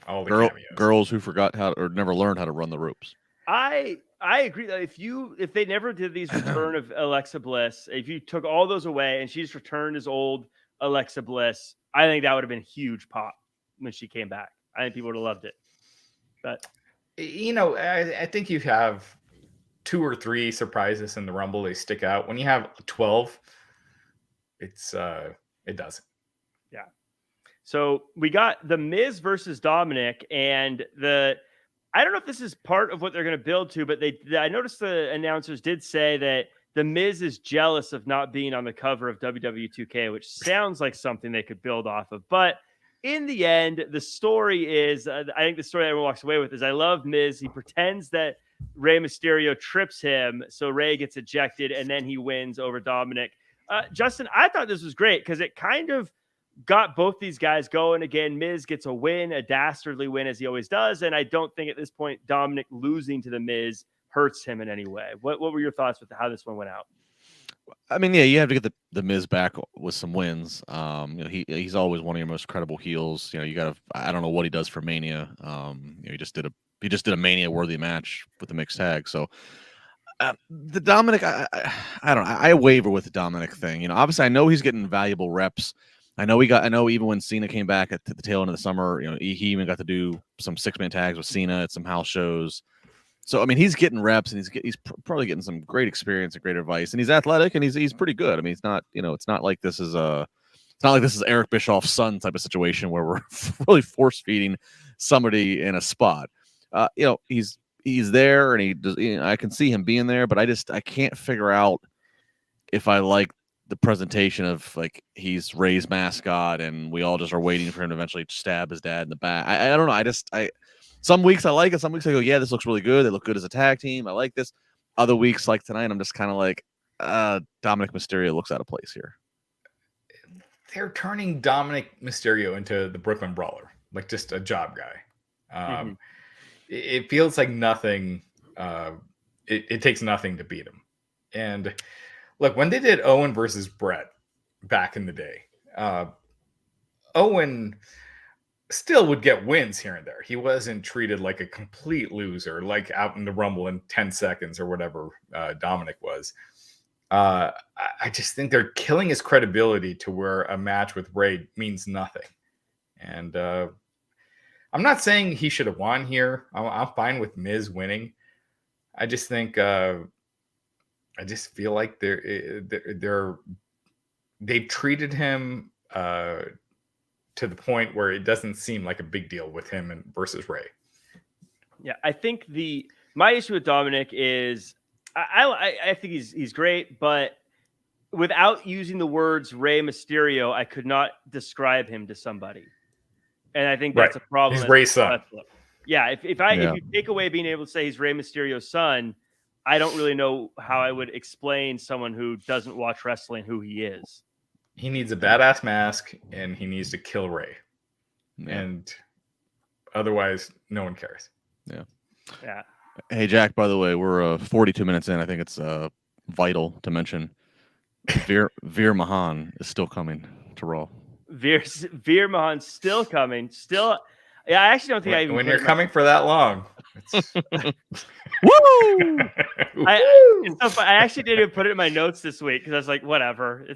all the cameos. Girls who forgot how or never learned how to run the ropes. I agree that if they never did these return of Alexa Bliss, if you took all those away and she just returned as old Alexa Bliss, I think that would have been huge pop when she came back. I think people would have loved it. But I think you have 2 or 3 surprises in the Rumble. They stick out. When you have 12, it doesn't. Yeah. So we got the Miz versus Dominic, and I don't know if this is part of what they're going to build to, but I noticed the announcers did say that the Miz is jealous of not being on the cover of WWE 2K, which sounds like something they could build off of. But in the end, the story is, I think the story everyone walks away with is I love Miz. He pretends that Rey Mysterio trips him, so Rey gets ejected, and then he wins over Dominic. Justin, I thought this was great because it kind of got both these guys going again. Miz gets a win, a dastardly win as he always does. And I don't think at this point, Dominic losing to the Miz hurts him in any way. What were your thoughts with how this one went out? I mean, yeah, you have to get the Miz back with some wins. He's always one of your most credible heels. You got to. I don't know what he does for Mania. He just did a Mania worthy match with the mixed tag. So the Dominic, I don't know. I waver with the Dominic thing. Obviously I know he's getting valuable reps. I know even when Cena came back at the tail end of the summer, he even got to do some 6-man tags with Cena at some house shows. So I mean, he's getting reps and he's probably getting some great experience and great advice, and he's athletic and he's pretty good. I mean, it's not like this is Eric Bischoff's son type of situation where we're really force feeding somebody in a spot. He's there and he does. I can see him being there, but I can't figure out if I like the presentation of like he's Rey's mascot and we all just are waiting for him to eventually stab his dad in the back. I don't know. Some weeks I like it. Some weeks I go, yeah, this looks really good. They look good as a tag team. I like this. Other weeks like tonight, I'm just kind of like, Dominic Mysterio looks out of place here. They're turning Dominic Mysterio into the Brooklyn Brawler, like just a job guy. It feels like nothing. It takes nothing to beat him. And look, when they did Owen versus Brett back in the day, Owen still would get wins here and there. He wasn't treated like a complete loser, like out in the Rumble in 10 seconds or whatever Dominic was. I just think they're killing his credibility to where a match with Rey means nothing. And I'm not saying he should have won here. I'm fine with Miz winning. I just think I just feel like they've treated him to the point where it doesn't seem like a big deal with him and versus Rey. Yeah, I think my issue with Dominic is I think he's great, but without using the words Rey Mysterio, I could not describe him to somebody. And I think that's a problem. He's Rey's son. Yeah, if you take away being able to say he's Rey Mysterio's son, I don't really know how I would explain someone who doesn't watch wrestling who he is. He needs a badass mask and he needs to kill Rey. Yeah. And otherwise, no one cares. Yeah. Yeah. Hey, Jack, by the way, we're 42 minutes in. I think it's vital to mention Veer Mahan is still coming to Raw. Veer Mahan's still coming. Still, yeah. I actually don't think when you're coming for that long. Woo! I actually didn't even put it in my notes this week because I was like, whatever.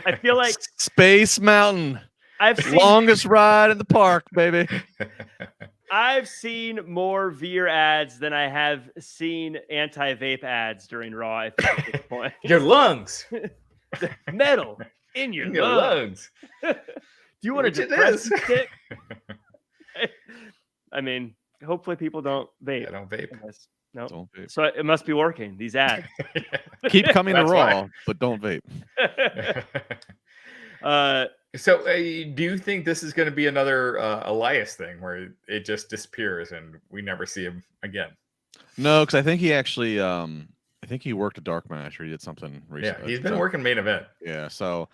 I feel like Space Mountain. I've seen longest ride in the park, baby. I've seen more Veer ads than I have seen anti-vape ads during Raw. I think at this point. Your lungs, metal in your lungs. Do you want to depressant kick? I mean, hopefully people don't vape. Yeah, don't vape. No, don't vape. So it must be working. These ads keep coming to Raw, but don't vape. So do you think this is going to be another Elias thing where it just disappears and we never see him again? No, because I think he actually, I think he worked a dark match or he did something recently. Yeah, he's been working main event. Yeah, so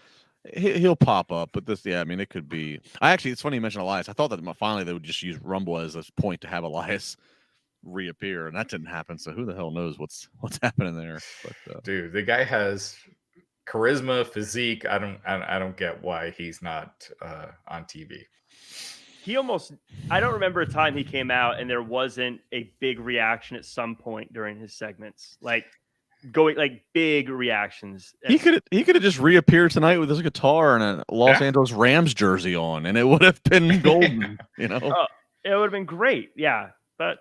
he'll pop up. But this, I mean, it could be. It's funny you mentioned Elias. I thought that finally they would just use Rumble as a point to have Elias reappear, and that didn't happen. So who the hell knows what's happening there? But dude, the guy has charisma, physique. I don't get why he's not on TV. I don't remember a time he came out and there wasn't a big reaction at some point during his segments, like big reactions. He could have just reappeared tonight with his guitar and a Los Angeles Rams jersey on, and it would have been golden. It would have been great. Yeah, but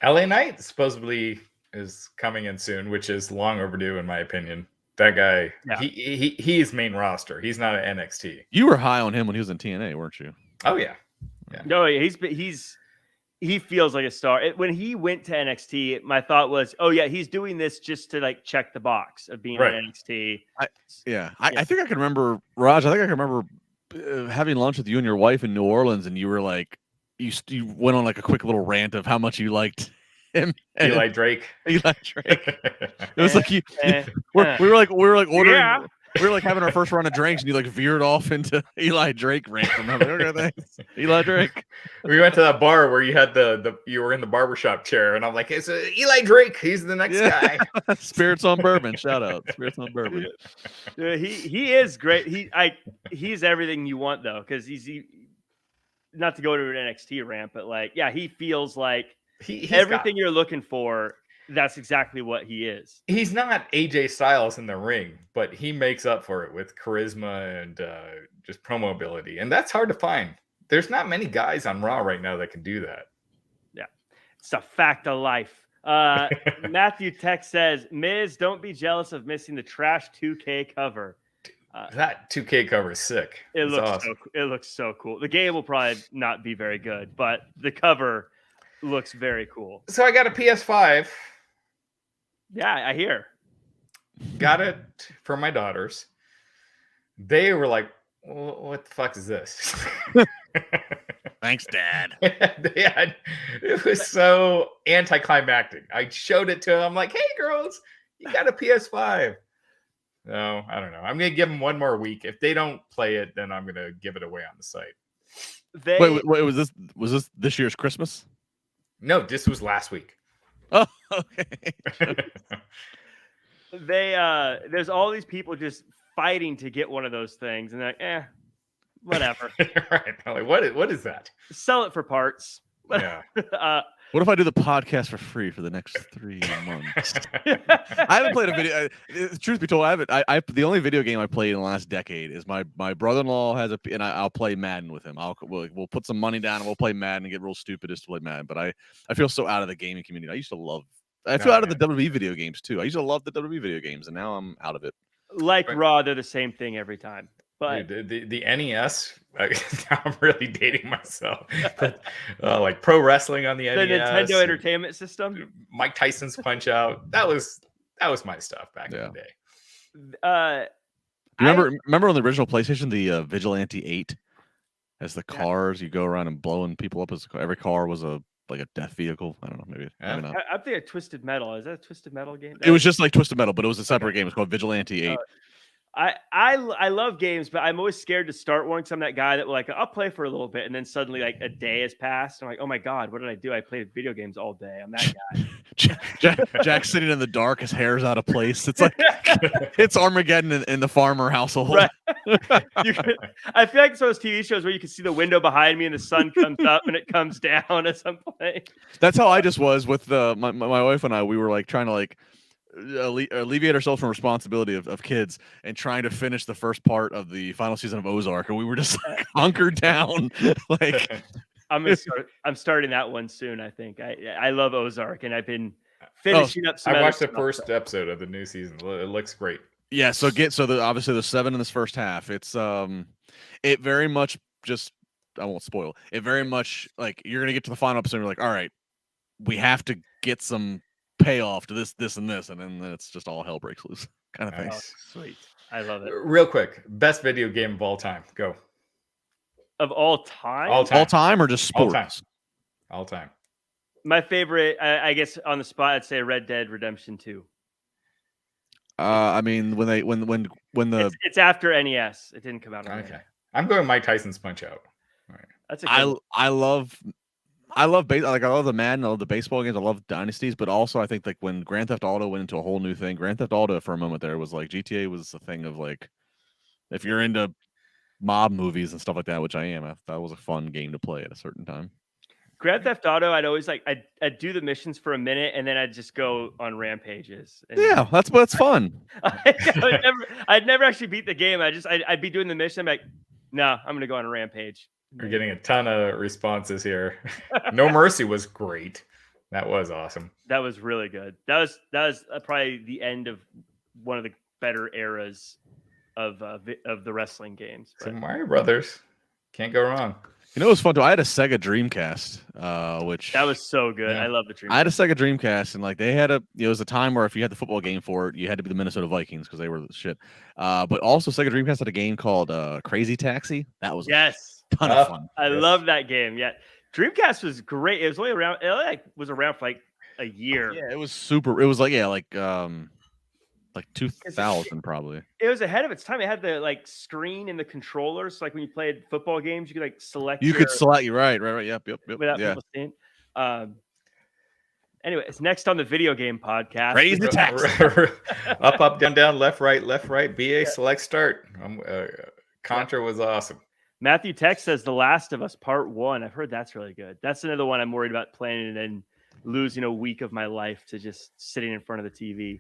LA Knight supposedly is coming in soon, which is long overdue in my opinion. That guy, he's main roster. He's not an NXT. You were high on him when he was in TNA, weren't you? Oh yeah. No, he feels like a star. When he went to NXT, my thought was, oh yeah, he's doing this just to like check the box of being on NXT. I think I can remember, Raj. I think I can remember having lunch with you and your wife in New Orleans, and you were like, you went on like a quick little rant of how much you liked him. Eli Drake. It was like we were like ordering. We were like having our first round of drinks, and you like veered off into Eli Drake rant. Okay, thanks. Eli Drake. We went to that bar where you had you were in the barbershop chair, and I'm like, it's Eli Drake. He's the next guy. Spirits on Bourbon. Shout out. Spirits on Bourbon. Yeah, he is great. He's everything you want though, because he's not to go to an NXT rant, but like, yeah, he feels like he's everything you're looking for. That's exactly what he is. He's not AJ Styles in the ring, but he makes up for it with charisma and just promo ability. And that's hard to find. There's not many guys on Raw right now that can do that. Yeah. It's a fact of life. Matthew Tech says, Miz, don't be jealous of missing the trash 2K cover. That 2K cover is sick. It looks so cool. The game will probably not be very good, but the cover looks very cool. So I got a PS5. Yeah, I hear. Got it for my daughters. They were like, what the fuck is this? Thanks, Dad. It was so anticlimactic. I showed it to them. I'm like, hey, girls, you got a PS5. No, I don't know. I'm going to give them one more week. If they don't play it, then I'm going to give it away on the site. Wait, was this year's Christmas? No, this was last week. Oh, okay. There's all these people just fighting to get one of those things, and they're like, whatever. Right. I'm like, what is that? Sell it for parts. Yeah. What if I do the podcast for free for the next 3 months? I haven't played a video. Truth be told, I haven't. The only video game I played in the last decade is my brother-in-law has and I'll play Madden with him. We'll put some money down and we'll play Madden and get real stupid just to play Madden. But I feel so out of the gaming community. I feel out of the WWE video games too. I used to love the WWE video games, and now I'm out of it. Like Raw, they're the same thing every time. But dude, the NES, now I'm really dating myself. But, like pro wrestling on the NES, Nintendo Entertainment System, Mike Tyson's Punch Out. That was my stuff back in the day. Remember on the original PlayStation, the Vigilante 8 as the cars, you go around and blowing people up. Every car was like a death vehicle. I don't know, maybe not. I think Twisted Metal. Is that a Twisted Metal game? It was just like Twisted Metal, but it was a separate game. It's called Vigilante 8. I love games, but I'm always scared to start one because I'm that guy that will like, I'll play for a little bit and then suddenly like a day has passed. I'm like, oh my God, what did I do? I played video games all day. I'm that guy. Jack's sitting in the dark, his hair's out of place. It's like it's Armageddon in the farmer household. Right. I feel like it's those TV shows where you can see the window behind me and the sun comes up and it comes down at some point. That's how I just was with my wife and I. We were like trying to like alleviate ourselves from responsibility of kids and trying to finish the first part of the final season of Ozark, and we were just like, hunkered down. Like I'm starting that one soon. I think I love Ozark, and I've been finishing up. I watched the first episode of the new season. It looks great. Yeah. Obviously there's 7 in this first half. It's it very much just, I won't spoil it. Very much like you're gonna get to the final episode and you're like, all right, we have to get some payoff to this, and then it's just all hell breaks loose kind of thing. Oh, sweet. I love it. Real quick, best video game of all time. Go. Of all time? All time or just sports? All time. My favorite, I guess on the spot, I'd say Red Dead Redemption 2. I mean, when the it's after NES. It didn't come out on okay. I'm going Mike Tyson's Punch Out. All right. That's a good I love I love the Madden, I love the baseball games, I love dynasties, but also I think like when Grand Theft Auto went into a whole new thing, Grand Theft Auto for a moment there was like GTA was a thing of like, if you're into mob movies and stuff like that, which I am, that was a fun game to play at a certain time. Grand Theft Auto, I'd always like I'd do the missions for a minute and then I'd just go on rampages. And yeah, that's fun. I'd never actually beat the game. I'd be doing the mission. I'm like, no, I'm gonna go on a rampage. We're getting a ton of responses here. No Mercy was great. That was awesome. That was really good. That was probably the end of one of the better eras of the wrestling games. So Mario Brothers, can't go wrong. You know, it was fun too. I had a Sega Dreamcast, which that was so good. Yeah. I love the Dreamcast. I had a Sega Dreamcast, and like they had it was a time where if you had the football game for it, you had to be the Minnesota Vikings because they were the shit. But also Sega Dreamcast had a game called Crazy Taxi. That was a ton of fun. I love that game. Yeah, Dreamcast was great. It was only around. It was around for like a year. Yeah, it was super. It was like like 2000 probably. It was ahead of its time. It had the like screen in the controllers. So, like when you played football games, you could like select. You could select. You're right. Yep. Without people seeing. Anyway, it's next on the video game podcast. Crazy tax. Up, down, down, left, right. BA select start. Contra was awesome. Matthew Tech says The Last of Us Part 1. I've heard that's really good. That's another one I'm worried about playing and then losing a week of my life to just sitting in front of the TV.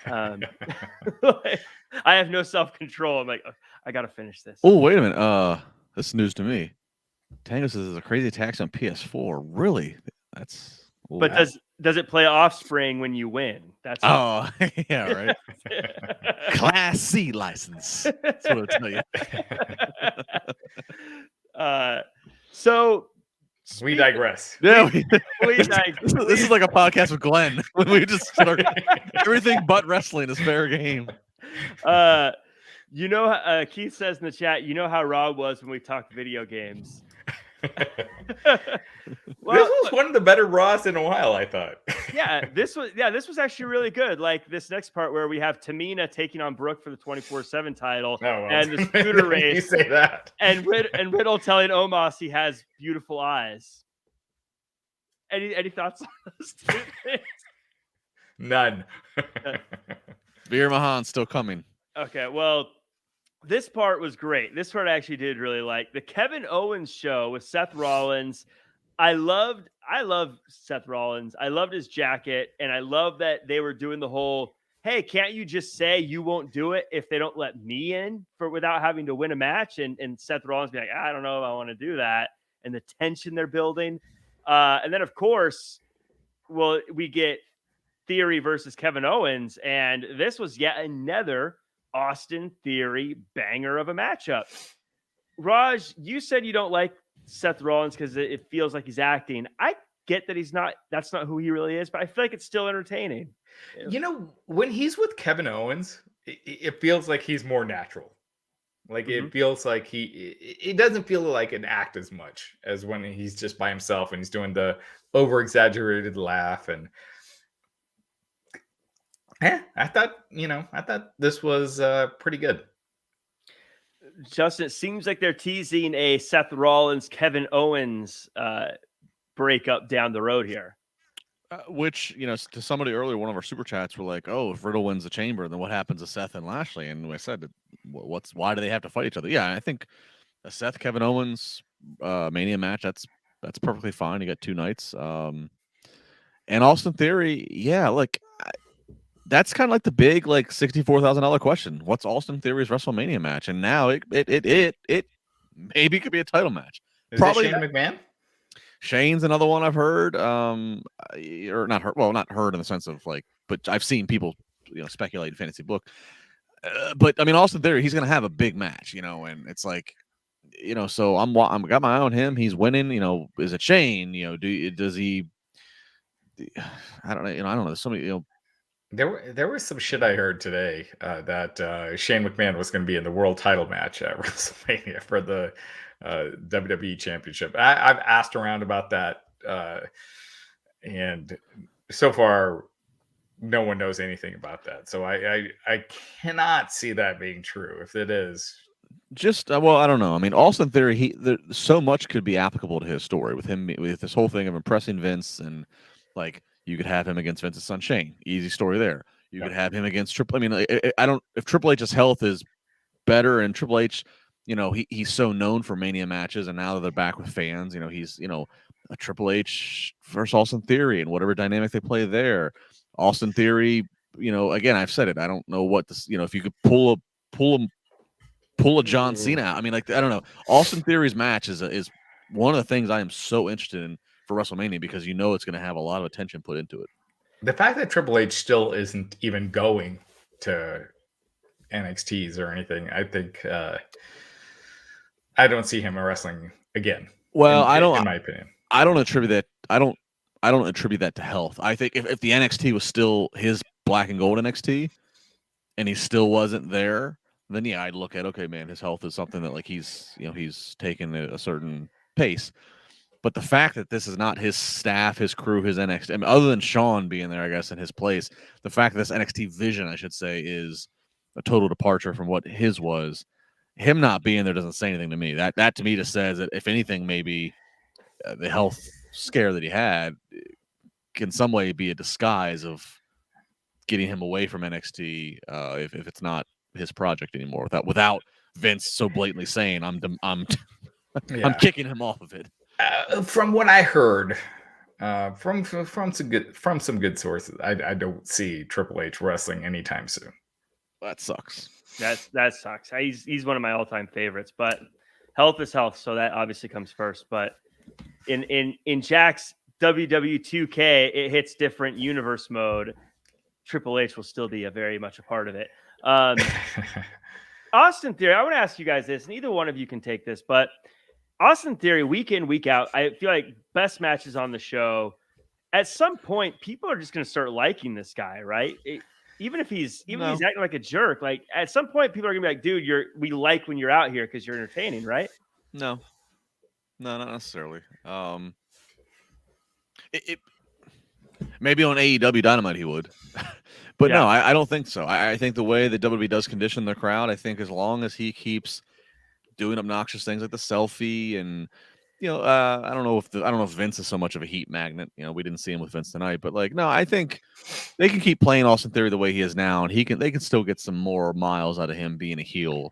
I have no self-control. I'm like, I got to finish this. Oh, wait a minute. This is news to me. Tango says there's a crazy tax on PS4. Really? That's... But does it play Offspring when you win? That's yeah, right. Class C license. That's what I'll tell you. So we digress. Yeah, we digress. This is like a podcast with Glenn. We just start everything but wrestling is fair game. Keith says in the chat, you know how Raw was when we talked video games. Well, this was one of the better Raws in a while, I thought. This was actually really good. Like this next part where we have Tamina taking on Brooke for the 24/7 title and the scooter race. You say that. And Riddle telling Omos he has beautiful eyes. Any thoughts on those two things? None. Veer Mahan's still coming. Okay, well, this part was great. This part I actually did really like. The Kevin Owens show with Seth Rollins. I love Seth Rollins. I loved his jacket, and I love that they were doing the whole, hey, can't you just say you won't do it if they don't let me in without having to win a match? And Seth Rollins be like, I don't know if I want to do that. And the tension they're building. And then, of course, we get Theory versus Kevin Owens, and this was yet another Austin Theory banger of a matchup. Raj, you said you don't like Seth Rollins because it feels like he's acting. I get that that's not who he really is, but I feel like it's still entertaining. You know, when he's with Kevin Owens, it feels like he's more natural. Like it feels like it doesn't feel like an act as much as when he's just by himself and he's doing the over exaggerated laugh. And I thought this was pretty good. Justin, it seems like they're teasing a Seth Rollins, Kevin Owens breakup down the road here. Which, to somebody earlier, one of our super chats were like, oh, if Riddle wins the chamber, then what happens to Seth and Lashley? And I said, why do they have to fight each other? Yeah, I think a Seth Kevin Owens Mania match, that's perfectly fine. You got 2 nights. And Austin Theory, that's kind of like the big $64,000 question. What's Austin Theory's WrestleMania match? And now it maybe could be a title match. Probably Shane McMahon. Shane's another one I've heard, or not heard. Well, not heard in the sense of but I've seen people speculate in fantasy book. But I mean, Austin Theory, he's gonna have a big match, and it's so I'm got my eye on him. He's winning. Is it Shane? Does he? I don't know. I don't know. There's so many. There was some shit I heard today that Shane McMahon was going to be in the world title match at WrestleMania for the WWE Championship. I've asked around about that, and so far, no one knows anything about that. So I cannot see that being true. If it is, I don't know. I mean, Austin Theory, so much could be applicable to his story with him, with this whole thing of impressing Vince and you could have him against Vince's son Shane. Easy story there. You could have him against Triple. I mean, I don't. If Triple H's health is better, and Triple H, he's so known for Mania matches, and now that they're back with fans, he's a Triple H versus Austin Theory, and whatever dynamic they play there. Austin Theory, again, I've said it. I don't know what this. If you could pull a John Cena out. I mean, I don't know. Austin Theory's match is one of the things I am so interested in for WrestleMania, because it's going to have a lot of attention put into it. The fact that Triple H still isn't even going to NXTs or anything, I think I don't see him wrestling again. Well, in my opinion, I don't attribute that. I don't attribute that to health. I think if the NXT was still his black and gold NXT, and he still wasn't there, then I'd look at, okay, man, his health is something that he's taken a certain pace. But the fact that this is not his staff, his crew, his NXT, I mean, other than Sean being there, I guess, in his place, the fact that this NXT vision, I should say, is a total departure from what his was. Him not being there doesn't say anything to me. That to me just says that, if anything, maybe the health scare that he had can some way be a disguise of getting him away from NXT if it's not his project anymore. Without Vince so blatantly saying, I'm kicking him off of it. From what I heard, from some good sources, I don't see Triple H wrestling anytime soon. That sucks. That sucks. He's one of my all-time favorites, but health is health, so that obviously comes first. But in Jack's WW2K, it hits different universe mode. Triple H will still be very much a part of it. Austin Theory, I want to ask you guys this. Neither one of you can take this, but Austin Theory, week in, week out, I feel like best matches on the show. At some point, people are just going to start liking this guy, right? Even if he's acting like a jerk, like at some point, people are going to be like, dude, we like when you're out here because you're entertaining, right? No, not necessarily. Maybe on AEW Dynamite he would. But no, I don't think so. I think the way that WWE does condition their crowd, I think as long as he keeps doing obnoxious things like the selfie and, I don't know if Vince is so much of a heat magnet. We didn't see him with Vince tonight, but no, I think they can keep playing Austin Theory the way he is now, and they can still get some more miles out of him being a heel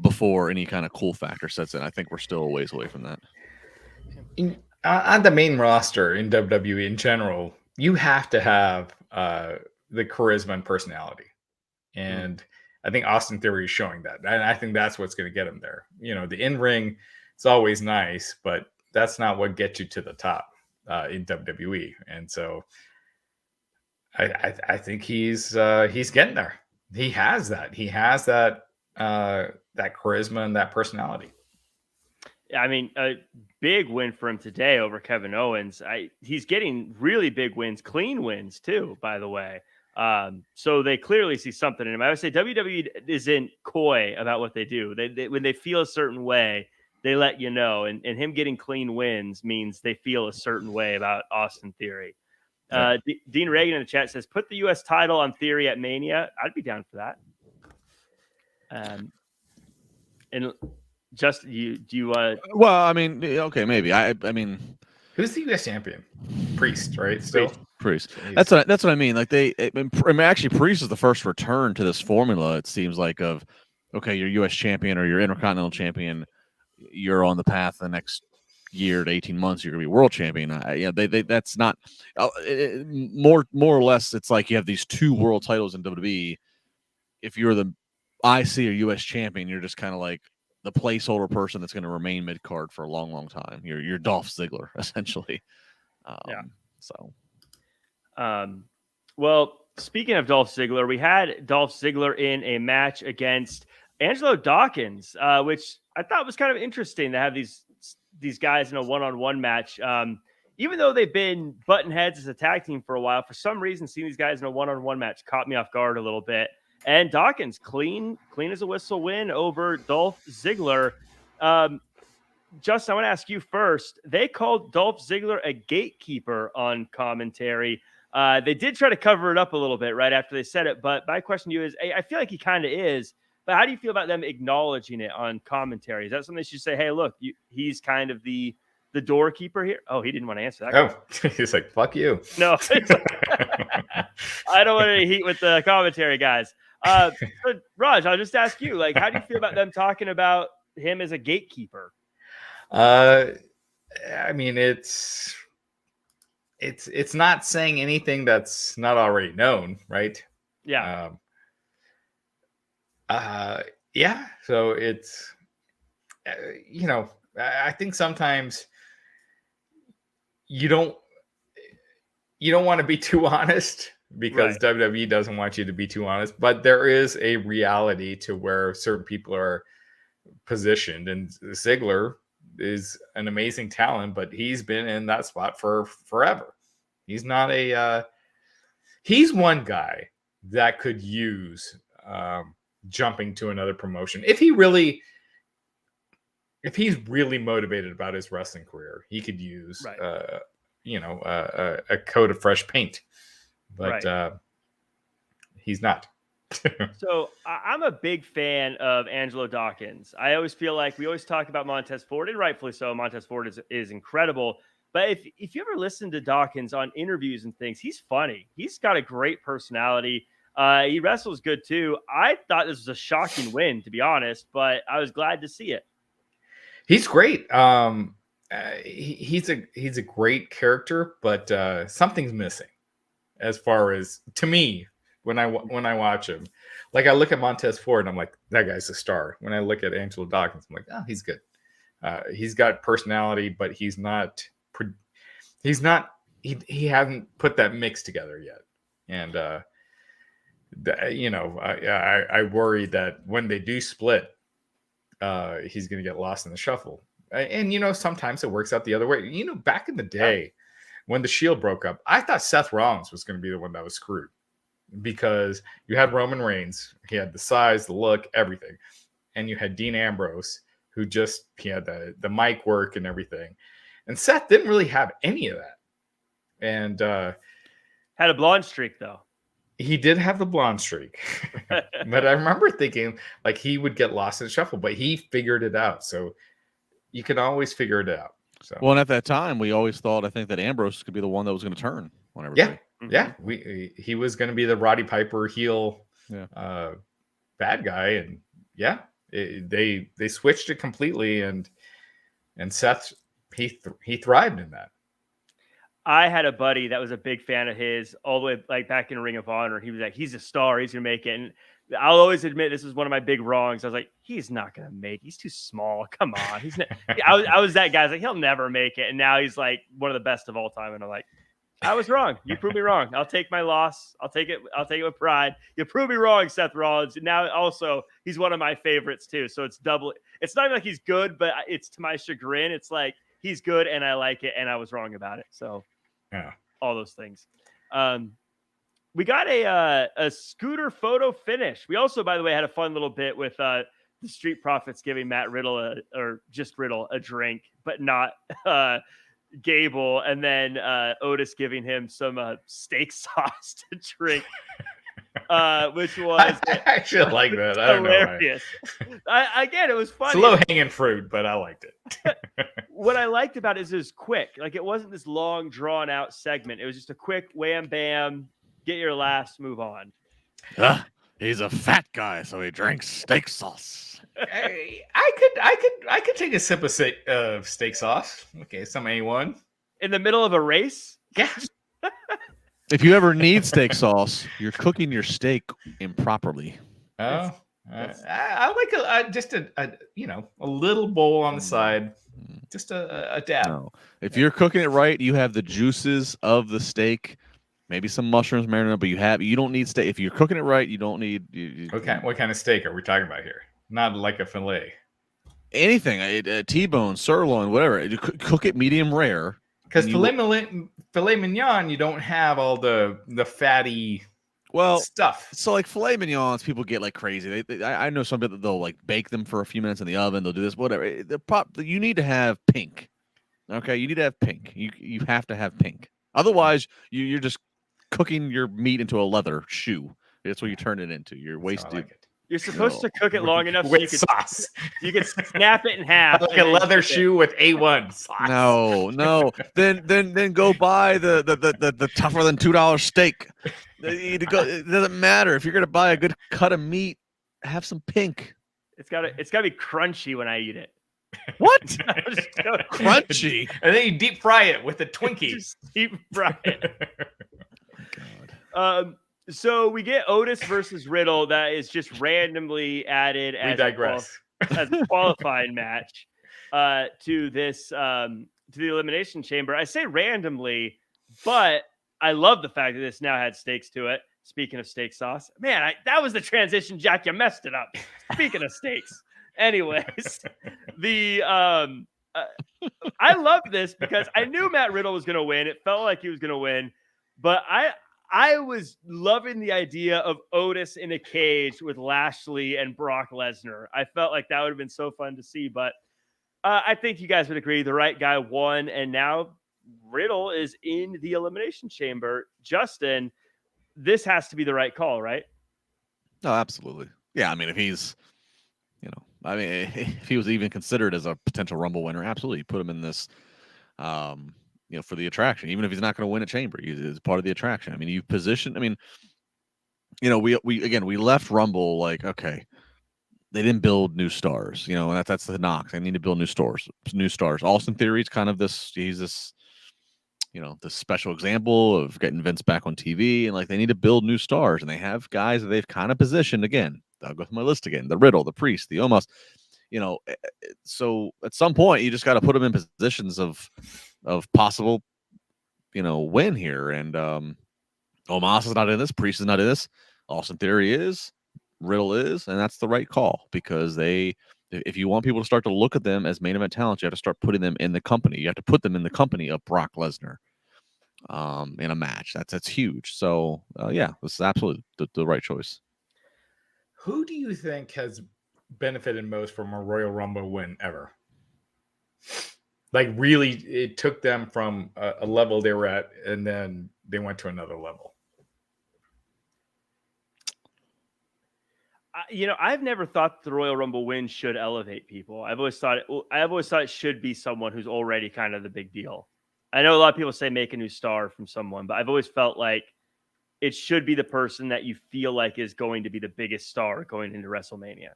before any kind of cool factor sets in. I think we're still a ways away from that. On the main roster in WWE in general, you have to have the charisma and personality. And I think Austin Theory is showing that. And I think that's what's going to get him there. The in-ring, it's always nice, but that's not what gets you to the top in WWE. And so I think he's getting there. He has that. He has that charisma and that personality. I mean, a big win for him today over Kevin Owens. He's getting really big wins, clean wins too, by the way. So they clearly see something in him. I would say WWE isn't coy about what they do. They when they feel a certain way, they let you know. And him getting clean wins means they feel a certain way about Austin Theory. Dean Reagan in the chat says, put the U.S. title on Theory at Mania. I'd be down for that. And just do you well, I mean, okay, maybe. I mean, who's the U.S. champion? Priest, right? Still Priest. That's what I mean. Like actually, Priest is the first return to this formula. It seems like of, okay, you're U.S. champion or you're Intercontinental champion. You're on the path the next year to 18 months. You're gonna be world champion. That's not more or less. It's like you have these two world titles in WWE. If you're the IC or U.S. champion, you're just kind of like the placeholder person that's going to remain mid card for a long, long time. You're Dolph Ziggler essentially. Well, speaking of Dolph Ziggler, we had Dolph Ziggler in a match against Angelo Dawkins, which I thought was kind of interesting to have these guys in a one-on-one match. Even though they've been button heads as a tag team for a while, for some reason, seeing these guys in a one-on-one match caught me off guard a little bit. And Dawkins, clean as a whistle win over Dolph Ziggler. Justin, I want to ask you first. They called Dolph Ziggler a gatekeeper on commentary. They did try to cover it up a little bit right after they said it, but my question to you is, I feel like he kind of is, but how do you feel about them acknowledging it on commentary? Is that something they should say, hey, look, he's kind of the doorkeeper here? Oh, he didn't want to answer that. Oh, he's like, fuck you. No, I don't want any heat with the commentary guys. So Raj, I'll just ask you, like, how do you feel about them talking about him as a gatekeeper? I mean, it's not saying anything that's not already known, right? Yeah. Yeah. So it's, I think sometimes you don't want to be too honest because right. WWE doesn't want you to be too honest, but there is a reality to where certain people are positioned, and Ziggler is an amazing talent, but he's been in that spot for forever. He's not he's one guy that could use jumping to another promotion if he really if he's really motivated about his wrestling career, he could use, Right. a coat of fresh paint. But Right. he's not. So I'm a big fan of Angelo Dawkins. I always feel like we always talk about Montez Ford, and rightfully so. Montez Ford is incredible. But if you ever listen to Dawkins on interviews and things, he's funny. He's got a great personality. He wrestles good too. I thought this was a shocking win, to be honest, but I was glad to see it. He's great. He's a great character, but something's missing as far as, to me, when I watch him. Like, I look at Montez Ford and I'm like, that guy's a star. When I look at Angelo Dawkins, I'm like, oh, he's good. He's got personality, but he hasn't put that mix together yet. And I worry that when they do split, he's going to get lost in the shuffle. And sometimes it works out the other way. Back in the day when the Shield broke up, I thought Seth Rollins was going to be the one that was screwed, because you had Roman Reigns, he had the size, the look, everything, and you had Dean Ambrose, who he had the mic work and everything, and Seth didn't really have any of that. And had a blonde streak though. He did have the blonde streak, but I remember thinking like he would get lost in the shuffle, but he figured it out. So you can always figure it out. So, well, and at that time, we always thought, I think, that Ambrose could be the one that was going to turn on everybody. Yeah, he was going to be the Roddy Piper heel, bad guy, and they switched it completely, and Seth he thrived in that. I had a buddy that was a big fan of his all the way like back in Ring of Honor. He was like, he's a star. He's going to make it. And I'll always admit this was one of my big wrongs. I was like, he's not going to make it. He's too small. Come on. I was that guy. I was like, he'll never make it. And now he's like one of the best of all time. And I'm like, I was wrong. You proved me wrong. I'll take my loss. I'll take it with pride. You proved me wrong, Seth Rollins. And now also he's one of my favorites too. So it's double. It's not even like he's good, but it's to my chagrin. It's like he's good and I like it. And I was wrong about it. So yeah, all those things. We got a scooter photo finish. We also, by the way, had a fun little bit with the Street Profits giving Matt Riddle Riddle a drink, but not Gable, and then Otis giving him some steak sauce to drink, which was I actually like that. I don't hilarious. Again, it was funny. It's low hanging fruit, but I liked it. What I liked about it is it was quick. Like, it wasn't this long, drawn out segment. It was just a quick wham bam, get your laughs, move on. He's a fat guy, so he drinks steak sauce. I could take a sip of steak sauce. Okay, some A1 in the middle of a race. Yeah. If you ever need steak sauce, you're cooking your steak improperly. Oh, I like just a little bowl on the side, just a dab. No. If you're cooking it right, you have the juices of the steak. Maybe some mushrooms marinade, but you don't need steak. If you're cooking it right, you don't need. Okay, what kind of steak are we talking about here? Not like a fillet. Anything, a T-bone, sirloin, whatever. You cook it medium rare. Because filet mignon, you don't have all the fatty stuff. So like filet mignons, people get like crazy. I know some people, they'll like bake them for a few minutes in the oven. They'll do this, whatever. You need to have pink. Okay, you need to have pink. You have to have pink. Otherwise, you're just cooking your meat into a leather shoe. That's what you turn it into. You're wasted. Like it. You're supposed to cook it long enough with sauce. You can snap it in half. Like a leather shoe with A1 sauce. No. Then go buy the tougher than $2 steak. It doesn't matter if you're gonna buy a good cut of meat. Have some pink. It's gotta be crunchy when I eat it. What? Crunchy? And then you deep fry it with a Twinkie. Just deep fry it. God. So we get Otis versus Riddle. That is just randomly added as a qualifying match to this to the Elimination Chamber. I say randomly, but I love the fact that this now had stakes to it. Speaking of steak sauce, man, that was the transition, Jack. You messed it up. Speaking of steaks, anyways, I love this because I knew Matt Riddle was going to win. It felt like he was going to win, but I was loving the idea of Otis in a cage with Lashley and Brock Lesnar. I felt like that would have been so fun to see, but I think you guys would agree the right guy won, and now Riddle is in the Elimination Chamber. Justin, this has to be the right call, right? No, absolutely. Yeah, I mean, if he's, if he was even considered as a potential Rumble winner, absolutely put him in this, for the attraction. Even if he's not going to win a Chamber, he's part of the attraction. I mean, you position. I mean, we left Rumble like, okay, they didn't build new stars, and that's the knock. They need to build new stars. Austin Theory's kind of he's this, this special example of getting Vince back on TV, and like they need to build new stars, and they have guys that they've kind of positioned again. I'll go through my list again: the Riddle, the Priest, the Omos. So at some point you just got to put them in positions of possible, win here. And Omos is not in this, Priest is not in this, Austin Theory is, Riddle is, and that's the right call, because if you want people to start to look at them as main event talent, you have to start putting them in the company. You have to put them in the company of Brock Lesnar in a match. That's huge. So yeah, this is absolutely the right choice. Who do you think has benefited most from a Royal Rumble win ever? Like, really, it took them from a level they were at, and then they went to another level. I've never thought the Royal Rumble win should elevate people. I've always thought it should be someone who's already kind of the big deal. I know a lot of people say make a new star from someone, but I've always felt like it should be the person that you feel like is going to be the biggest star going into WrestleMania.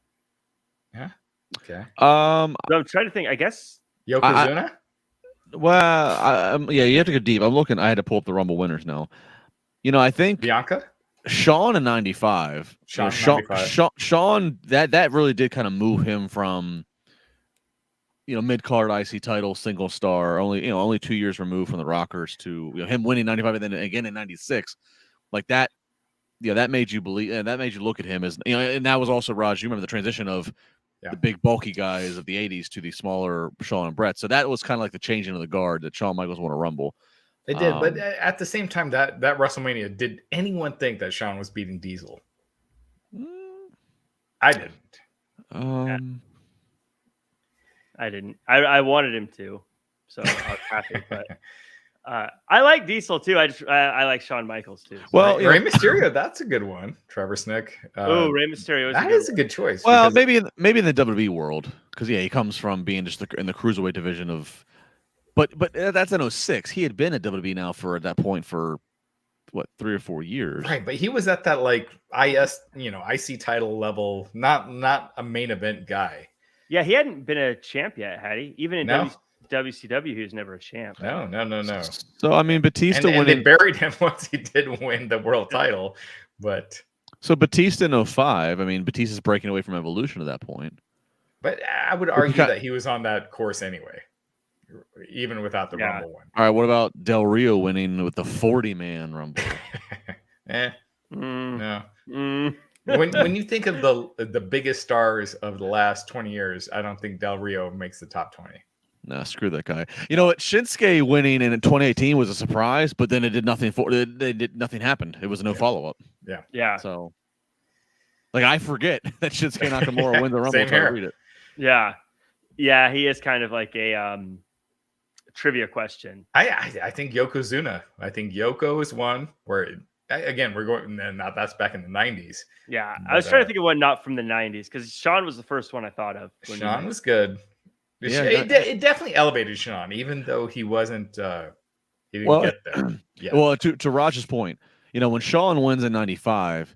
Yeah. Okay. So I'm trying to think. I guess Yokozuna. Yeah, you have to go deep. I'm looking. I had to pull up the Rumble winners now. I think Bianca. Shawn in '95. Shawn, that really did kind of move him from, mid card IC title, single star, only 2 years removed from the Rockers, to him winning '95 and then again in '96. Like that, that made you believe, and that made you look at him as, and that was also, Raj, you remember the transition of the big bulky guys of the '80s to the smaller Shawn and Brett. So that was kind of like the changing of the guard that Shawn Michaels won a Rumble. It did, but at the same time, that WrestleMania, did anyone think that Shawn was beating Diesel? I didn't. I didn't. I wanted him to, so I was happy. But I like Diesel too. I like Shawn Michaels too. So. Well, Rey Mysterio, that's a good one. Trevor Snick. Rey Mysterio. Is a good choice. Well, maybe in the WWE world, because he comes from being just in the cruiserweight division of. But that's in 06. He had been at WWE now at that point for what, 3 or 4 years. Right, but he was at that like IC title level, not a main event guy. Yeah, he hadn't been a champ yet, had he? Even in WCW, he was never a champ. No. So I mean, Batista and they buried him once he did win the world title, but so Batista in 05. I mean, Batista's breaking away from Evolution at that point. But I would argue that he was on that course anyway, even without the Rumble one. All right, what about Del Rio winning with the 40-man Rumble? No. When you think of the biggest stars of the last 20 years, I don't think Del Rio makes the top 20. Nah, screw that guy. You know what? Shinsuke winning in 2018 was a surprise, but then it did nothing nothing happened. It was no follow-up. Yeah. So, like, I forget that Shinsuke Nakamura wins the Rumble. Same here. Read it. Yeah, he is kind of like a trivia question. I think Yokozuna. I think Yoko is one where, again, we're going, now that's back in the 90s. Yeah, I was trying to think of one not from the 90s, because Shawn was the first one I thought of. Shawn was good. Yeah, it definitely elevated Shawn, even though he wasn't. He didn't get there. Yeah. Well, to Raj's point, when Shawn wins in '95,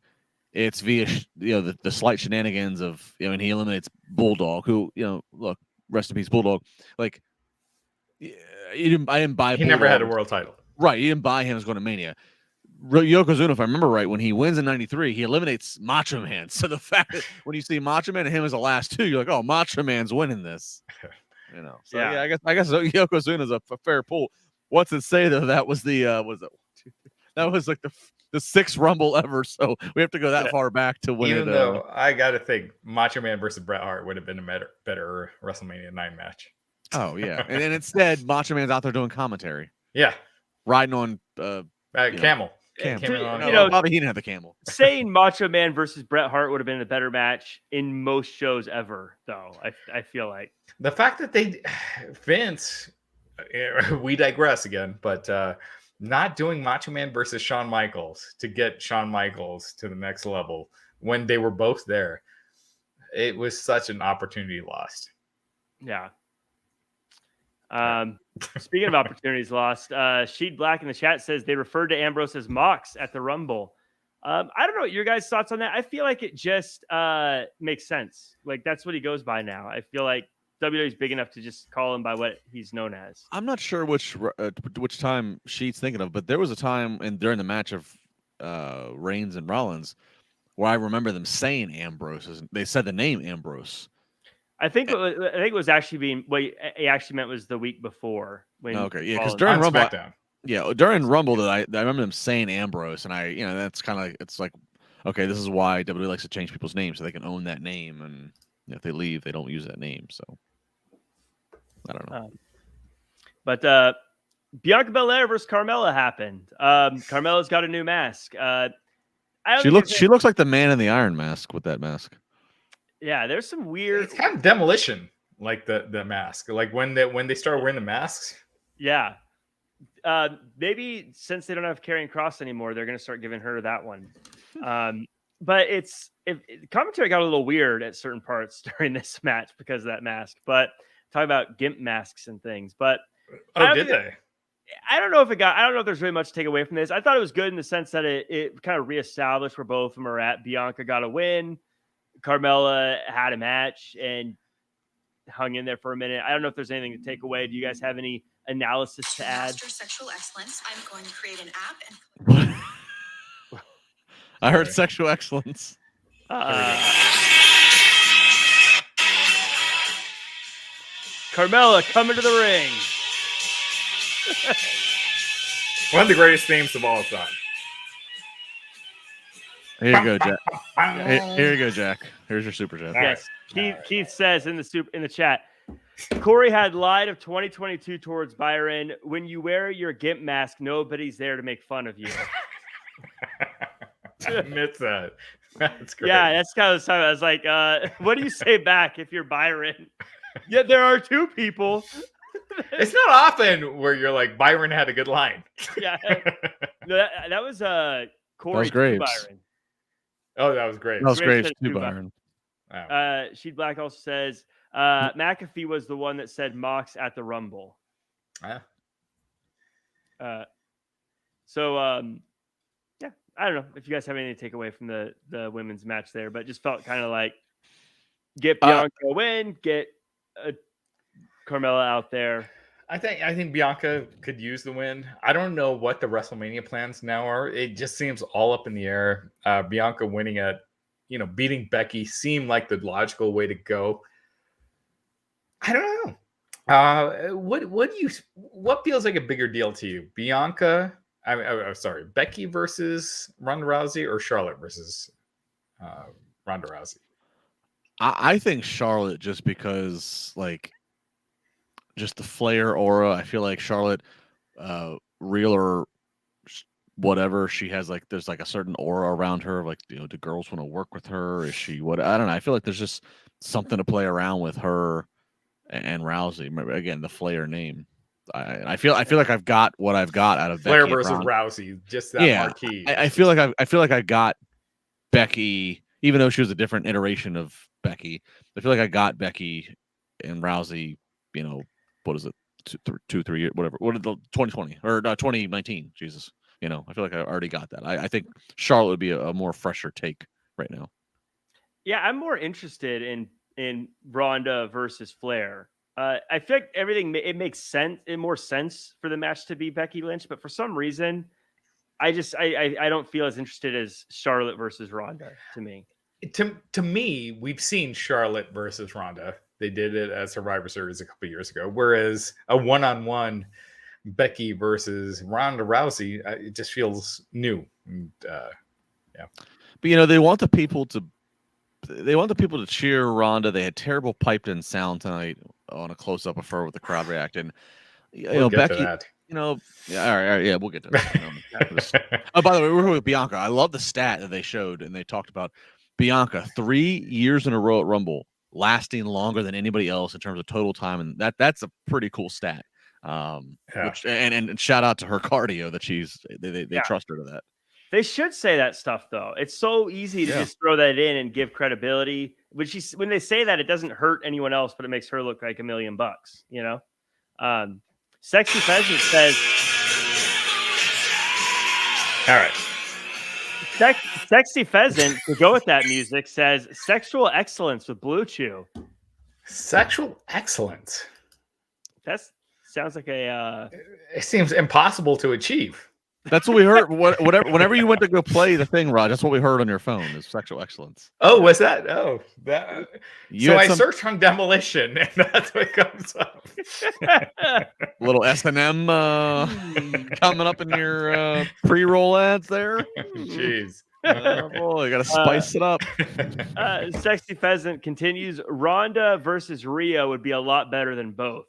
it's via the slight shenanigans of and he eliminates Bulldog, who look, rest in peace, Bulldog. Like, I didn't buy. He Bulldog. Never had a world title. Right, you didn't buy him as going to Mania. Yokozuna, if I remember right, when he wins in '93, he eliminates Macho Man. So the fact that when you see Macho Man and him as the last two, you're like, oh, Macho Man's winning this. So yeah, I guess Yokozuna is a fair pull. What's it say though? That was that was like the sixth Rumble ever. So we have to go that far back to win. Even though I got to think Macho Man versus Bret Hart would have been a better WrestleMania 9 match. Oh yeah, and then instead Macho Man's out there doing commentary. Yeah, riding on Camel. camel. You know, Bobby Heenan had the camel. Saying Macho Man versus Bret Hart would have been a better match in most shows ever, though. I feel like the fact that Vince, we digress again, but not doing Macho Man versus Shawn Michaels to get Shawn Michaels to the next level when they were both there, it was such an opportunity lost. Yeah. Speaking of opportunities lost, Sheed Black in the chat says they referred to Ambrose as Mox at the Rumble. I don't know what your guys' thoughts on that. I feel like it just makes sense. Like that's what he goes by now. I feel like WWE is big enough to just call him by what he's known as. I'm not sure which time Sheed's thinking of, but there was a time during the match of Reigns and Rollins where I remember them saying Ambrose. They said the name Ambrose. I think it was actually what he actually meant was the week before. Okay, because during Rumble, during Rumble that I remember them saying Ambrose, and that's kind of like, it's like, okay, this is why WWE likes to change people's names so they can own that name, and if they leave, they don't use that name. So I don't know. But Bianca Belair versus Carmella happened. Carmella's got a new mask. She looks like the Man in the Iron Mask with that mask. Yeah, there's some weird. It's kind of demolition, like the mask. Like when they start wearing the masks. Yeah, maybe since they don't have Karrion Kross anymore, they're going to start giving her that one. But commentary got a little weird at certain parts during this match because of that mask. But talking about gimp masks and things. But did they? I don't know if there's really much to take away from this. I thought it was good in the sense that it kind of reestablished where both of them are at. Bianca got a win. Carmella had a match and hung in there for a minute. I don't know if there's anything to take away. Do you guys have any analysis to add? Master sexual excellence. I'm going to create an app and. I heard sexual excellence. Carmella coming to the ring. One of the greatest themes of all time. Here you go, Jack. Here you go, Jack. Here's your super chat. Yes, Keith says in the chat, Corey had lied of 2022 towards Byron. When you wear your gimp mask, nobody's there to make fun of you. I missed that. That's great. Yeah, that's kind of the time. I was like, what do you say back if you're Byron? Yeah, there are two people. It's not often where you're like, Byron had a good line. Yeah. No, that was Corey Graves. Byron. Oh, that was great. That was Graves too, Byron. Wow. Sheed Black also says McAfee was the one that said Mox at the Rumble. Yeah. Yeah, I don't know if you guys have anything to take away from the women's match there, but just felt kind of like get Bianca a win, get Carmella out there. I think Bianca could use the win. I don't know what the WrestleMania plans now are. It just seems all up in the air. Bianca winning beating Becky seemed like the logical way to go. I don't know. What feels like a bigger deal to you? Bianca, I'm sorry, Becky versus Ronda Rousey or Charlotte versus Ronda Rousey? I think Charlotte, just because just the Flair aura. I feel like Charlotte, real or whatever, she has there's a certain aura around her. Do girls want to work with her? Is she what? I don't know. I feel like there's just something to play around with her and Rousey. Again, the Flair name. I feel like I've got what I've got out of Flair Becky versus Rousey. Just that marquee. I feel like I got Becky, even though she was a different iteration of Becky. I feel like I got Becky and Rousey. What is it? 3 years, whatever. What did the 2020 or 2019? Jesus, I feel like I already got that. I think Charlotte would be a more fresher take right now. Yeah, I'm more interested in Ronda versus Flair. I feel like it makes sense. It more sense for the match to be Becky Lynch, but for some reason, I don't feel as interested as Charlotte versus Ronda to me. To me, we've seen Charlotte versus Ronda. They did it at Survivor Series a couple years ago. Whereas a one-on-one Becky versus Ronda Rousey, it just feels new. And, yeah. But they want the people to cheer Ronda. They had terrible piped-in sound tonight on a close-up of her with the crowd reacting. Yeah, all right, yeah, we'll get to that. Oh, by the way, we're with Bianca. I love the stat that they showed and they talked about Bianca 3 years in a row at Rumble, lasting longer than anybody else in terms of total time, and that's a pretty cool stat. Which and shout out to her cardio that they trust her to that. They should say that stuff though. It's so easy to just throw that in and give credibility. When they say that, it doesn't hurt anyone else, but it makes her look like $1 million. Sexy Pheasant says, all right. Sexy Pheasant, to go with that music, says sexual excellence with Blue Chew. Sexual excellence. That sounds like a. It seems impossible to achieve. That's what we heard. Whenever you went to go play the thing, Raj, that's what we heard on your phone is sexual excellence. Oh, was that? Oh, that. So I searched on demolition, and that's what comes up. Little S&M coming up in your pre-roll ads there. Jeez. Boy, you got to spice it up. Sexy Pheasant continues. Ronda versus Rhea would be a lot better than both.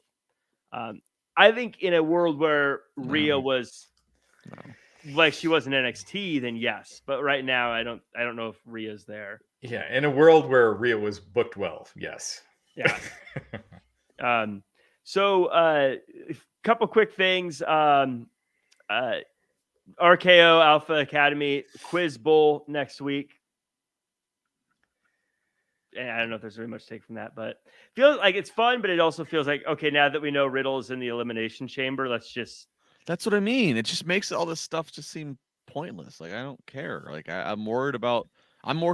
I think in a world where Rhea was like she was in NXT, then yes. But right now, I don't know if Rhea's there. Yeah, in a world where Rhea was booked well, yes. Yeah. So a couple quick things. RKO Alpha Academy Quiz Bowl next week. And I don't know if there's really much to take from that, but feels like it's fun, but it also feels like, okay, now that we know Riddle is in the Elimination Chamber, that's what I mean. It just makes all this stuff just seem pointless. Like, I don't care. Like, I'm more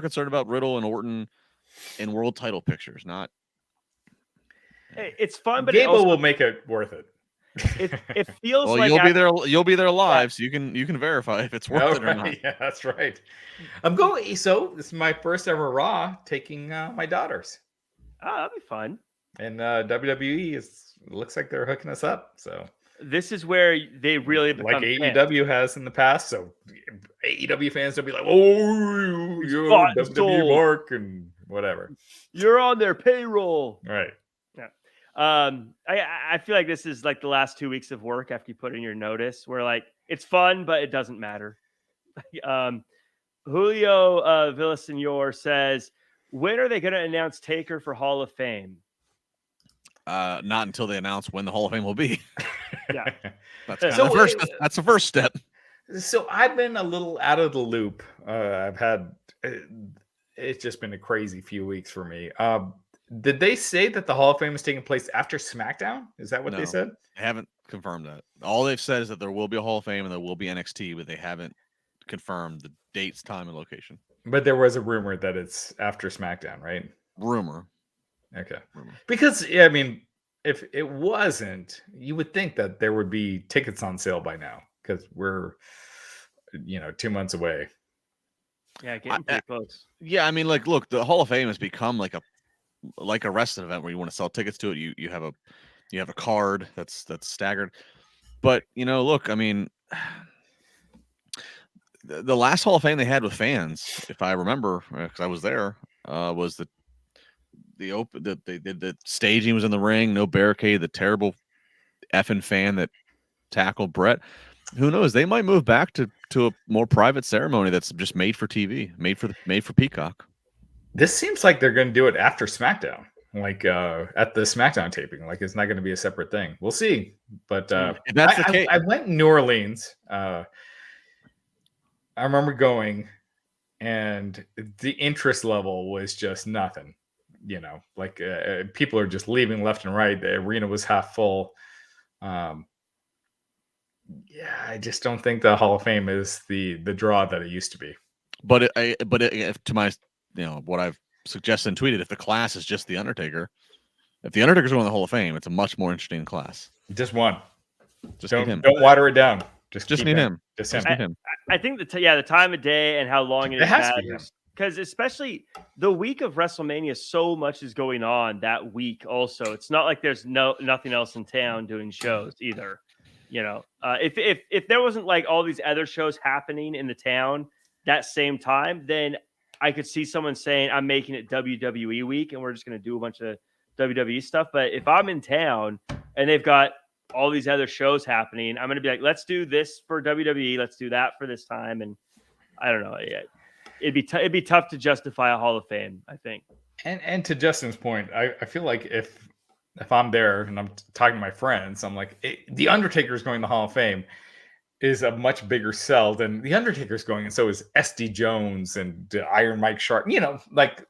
concerned about Riddle and Orton in world title pictures, not. It's fun, but Gable will make it worth it. It feels well, like you'll be there live, so you can verify if it's worth it or not. Yeah, that's right. I'm going. So this is my first ever Raw, taking my daughters. Oh, that'd be fun. And WWE looks like they're hooking us up. So this is where they really become like AEW has in the past. So AEW fans will be like, "Oh, you're WWE mark and whatever. You're on their payroll." Right. I feel like this is like the last 2 weeks of work after you put in your notice where like it's fun, but it doesn't matter. Julio Villasenor says, when are they going to announce Taker for Hall of Fame? Not until they announce when the Hall of Fame will be. Yeah. That's the first step. So I've been a little out of the loop. It's just been a crazy few weeks for me. Did they say that the Hall of Fame is taking place after SmackDown? Is that what they said? They haven't confirmed that. All they've said is that there will be a Hall of Fame and there will be NXT, but they haven't confirmed the dates, time, and location. But there was a rumor that it's after SmackDown, right? Rumor. Okay. Because, I mean, if it wasn't, you would think that there would be tickets on sale by now because we're, 2 months away. Yeah, getting pretty close. Yeah, I mean, like, look, the Hall of Fame has become like a wrestling event where you want to sell tickets to it. You have a card that's staggered. But look, I mean, the last Hall of Fame they had with fans, if I remember, because I was there, was the staging was in the ring, no barricade, the terrible effing fan that tackled Brett. Who knows? They might move back to a more private ceremony that's just made for TV, made for Peacock. This seems like they're going to do it after SmackDown, like at the SmackDown taping. Like it's not going to be a separate thing. We'll see. But if that's the case. I went in New Orleans. I remember going, and the interest level was just nothing. Like people are just leaving left and right. The arena was half full. Yeah, I just don't think the Hall of Fame is the draw that it used to be. But to my what I've suggested and tweeted, if the class is just The Undertaker, if The Undertaker's going to the Hall of Fame, it's a much more interesting class. Just one. Don't water it down. Just need him. Just him. I think the time of day and how long it matters. Because especially the week of WrestleMania, so much is going on that week. Also, it's not like there's nothing else in town doing shows either. If there wasn't like all these other shows happening in the town that same time, then I could see someone saying, I'm making it WWE week and we're just going to do a bunch of WWE stuff. But if I'm in town and they've got all these other shows happening. I'm going to be like, let's do this for WWE. Let's do that for this time. And I don't know. Yeah, it'd be tough to justify a Hall of Fame, I think. And to Justin's point, I feel like if I'm there and I'm talking to my friends, I'm like, the Undertaker's going to the Hall of Fame is a much bigger sell than the Undertaker's going, and so is SD Jones and Iron Mike Sharp. Like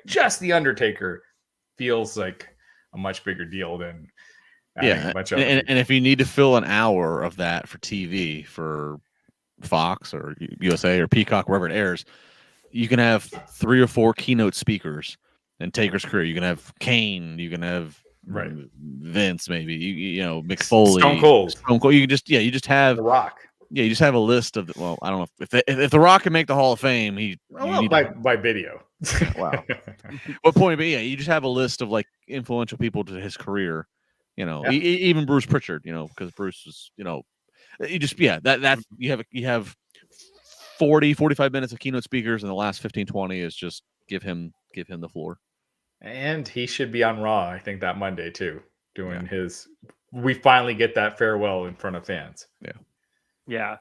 just the Undertaker feels like a much bigger deal than a bunch of and if you need to fill an hour of that for TV for Fox or USA or Peacock, wherever it airs, you can have 3 or 4 keynote speakers in Taker's career. You can have Kane, you can have Vince, maybe you know, Mick Foley, Stone Cold. You just have The Rock. Yeah, you just have a list of I don't know if The Rock can make the Hall of Fame, by video. Wow. But point being, you just have a list of like influential people to his career. You know, even Bruce Pritchard. You know, because Bruce was, you know, you just that you have 40-45 minutes of keynote speakers, and the last 15-20 is just give him the floor. And he should be on Raw, I think, that Monday too, doing his. We finally get that farewell in front of fans. Yeah.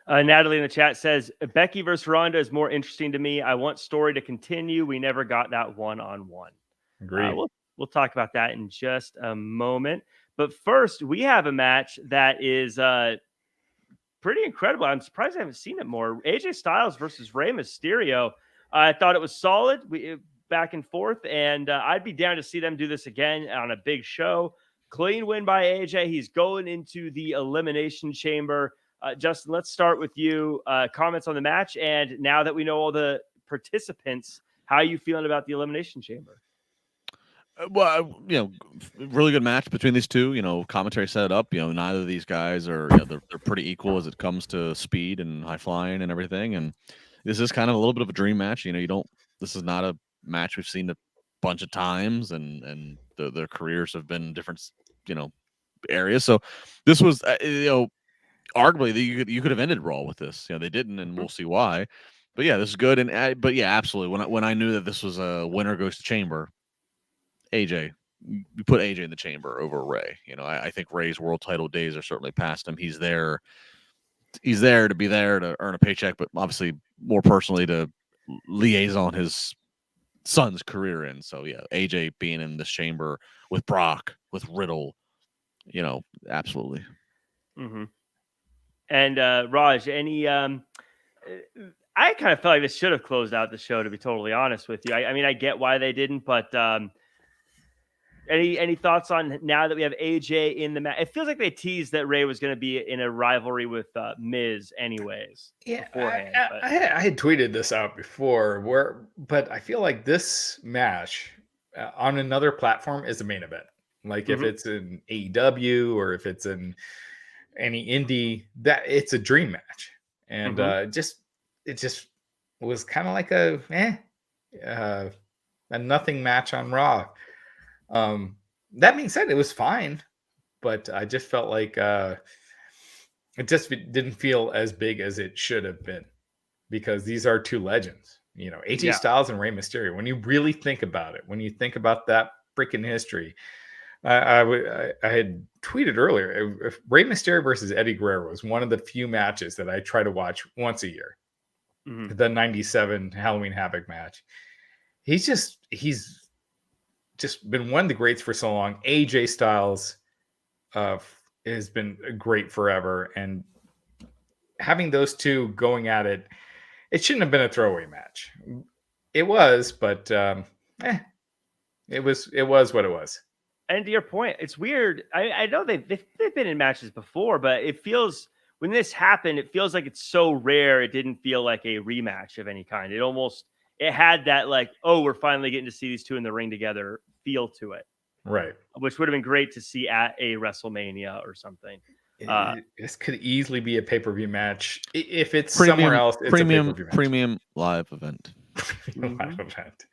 Natalie in the chat says Becky versus Ronda is more interesting to me. I want story to continue. We never got that one-on-one. Agreed. We'll talk about that in just a moment. But first, we have a match that is pretty incredible. I'm surprised I haven't seen it more. AJ Styles versus Rey Mysterio. I thought it was solid. Back and forth, and I'd be down to see them do this again on a big show. Clean win by AJ. He's going into the Elimination Chamber. Justin, let's start with you. Comments on the match, and now that we know all the participants, how are you feeling about the Elimination Chamber? Well, you know, really good match between these two. You know, commentary set it up. You know, neither of these guys are. They're pretty equal as it comes to speed and high flying and everything. And this is kind of a little bit of a dream match. You know, this is not a match we've seen a bunch of times, and their careers have been different, you know, areas. So this was, you know, arguably you could have ended Raw with this. You know, they didn't, and we'll see why. But yeah, this is good. And but yeah, absolutely. When I knew that this was a winner goes to Chamber, AJ, you put AJ in the Chamber over Rey. You know, I think Rey's world title days are certainly past him. He's there to be there to earn a paycheck, but obviously more personally to liaison his son's career in. So yeah, AJ being in this chamber with Brock, with Riddle, you know, absolutely. Mm-hmm. And Raj, any I kind of felt like this should have closed out the show, to be totally honest with you. I mean, I get why they didn't, but any thoughts on now that we have AJ in the match? It feels like they teased that Rey was going to be in a rivalry with Miz anyways. Yeah, beforehand, I had tweeted this out before, but I feel like this match on another platform is a main event. Like if it's in AEW or if it's in any indie, that it's a dream match. And it just was kind of like a nothing match on Raw. That being said, it was fine, but I just felt like it just didn't feel as big as it should have been, because these are two legends, you know, AJ Styles and Rey Mysterio. When you really think about it, when you think about that freaking history, I had tweeted earlier, if Rey Mysterio versus Eddie Guerrero was one of the few matches that I try to watch once a year. The 97 Halloween Havoc match. He's just been one of the greats for so long. AJ Styles has been great forever, and having those two going at it, it shouldn't have been a throwaway match. It was, but it was what it was. And to your point, it's weird. I know they've been in matches before, but it feels, when this happened, it feels like it's so rare. It didn't feel like a rematch of any kind. It had that like, oh, we're finally getting to see these two in the ring together feel to it. Right. Which would have been great to see at a WrestleMania or something. This could easily be a pay-per-view match. If it's somewhere else, it's a pay-per-view match. Premium live event. Live event.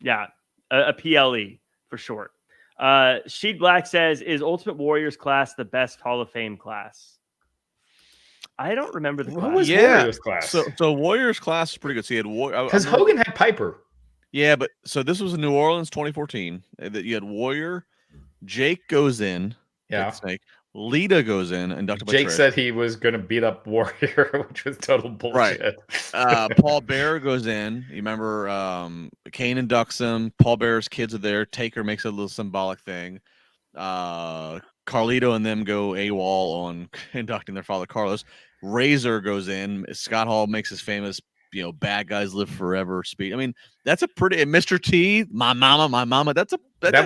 Yeah. A PLE for short. Sheed Black says, is Ultimate Warriors class the best Hall of Fame class? I don't remember the class. What was Warriors class? So Warriors class is pretty good. So you had because Hogan had Piper. Yeah, but so this was in New Orleans 2014. That you had Warrior, Jake goes in. Yeah. Jake the Snake. Lita goes in, inducted by Jake Trish. said he was going to beat up Warrior, which was total bullshit. Paul Bearer goes in. You remember Kane inducts him. Paul Bearer's kids are there. Taker makes a little symbolic thing. Carlito and them go AWOL on inducting their father Carlos. Razor goes in. Scott Hall makes his famous, bad guys live forever speech. I mean, that's a pretty Mr. T, my mama. That's a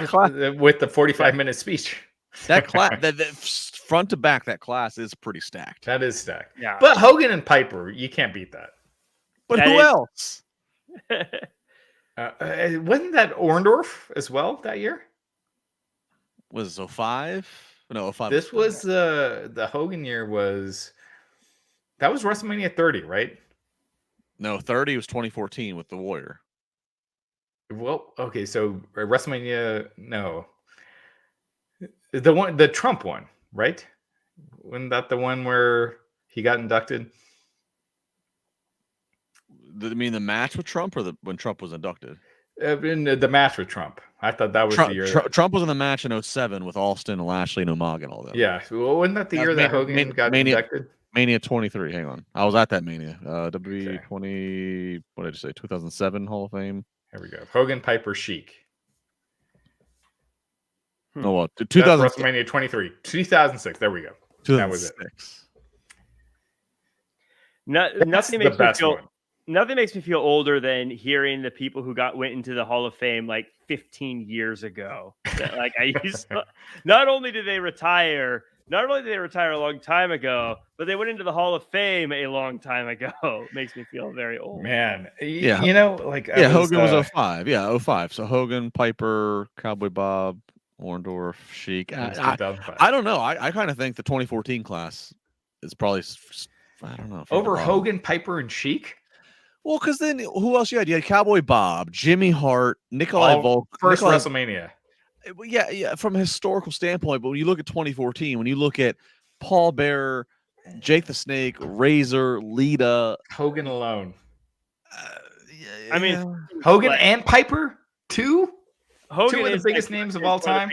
class with the 45-minute speech. That class, that front to back, that class is pretty stacked. That is stacked. Yeah. But Hogan and Piper, you can't beat that. But who else? Wasn't that Orndorff as well that year? Was it 05? No, 05. This was the Hogan year that was WrestleMania 30, right? No, 30 was 2014 with the Warrior. Well, okay, so WrestleMania, no. The Trump one, right? Wasn't that the one where he got inducted? I mean, the match with Trump, or when Trump was inducted? In the match with Trump. I thought that was Trump, the year. Trump was in the match in 07 with Austin, Lashley, and Umaga and all that. Yeah. Well, wasn't that the year that Hogan got inducted? Mania 23. Hang on. I was at that Mania. WWE 20, what did I say? 2007 Hall of Fame. Here we go. Hogan, Piper, Sheik. Oh, well, 2000 WrestleMania 23. 2006. There we go. 2006. That was it. Nothing makes me feel older than hearing the people who went into the Hall of Fame like 15 years ago. Like I used to, not only did they retire a long time ago, but they went into the Hall of Fame a long time ago. It makes me feel very old. Man, yeah. Hogan was 05. Yeah, 05. So Hogan, Piper, Cowboy Bob, Orndorff, Sheik. I don't know. I kind of think the 2014 class is probably, I don't know. Over Hogan, Piper, and Sheik? Well, because then who else you had? You had Cowboy Bob, Jimmy Hart, Nikolai Volk. First WrestleMania. Yeah, from a historical standpoint. But when you look at 2014, when you look at Paul Bearer, Jake the Snake, Razor, Lita. Hogan alone. I mean, Hogan and Piper, too? Hogan two of the biggest names of all time.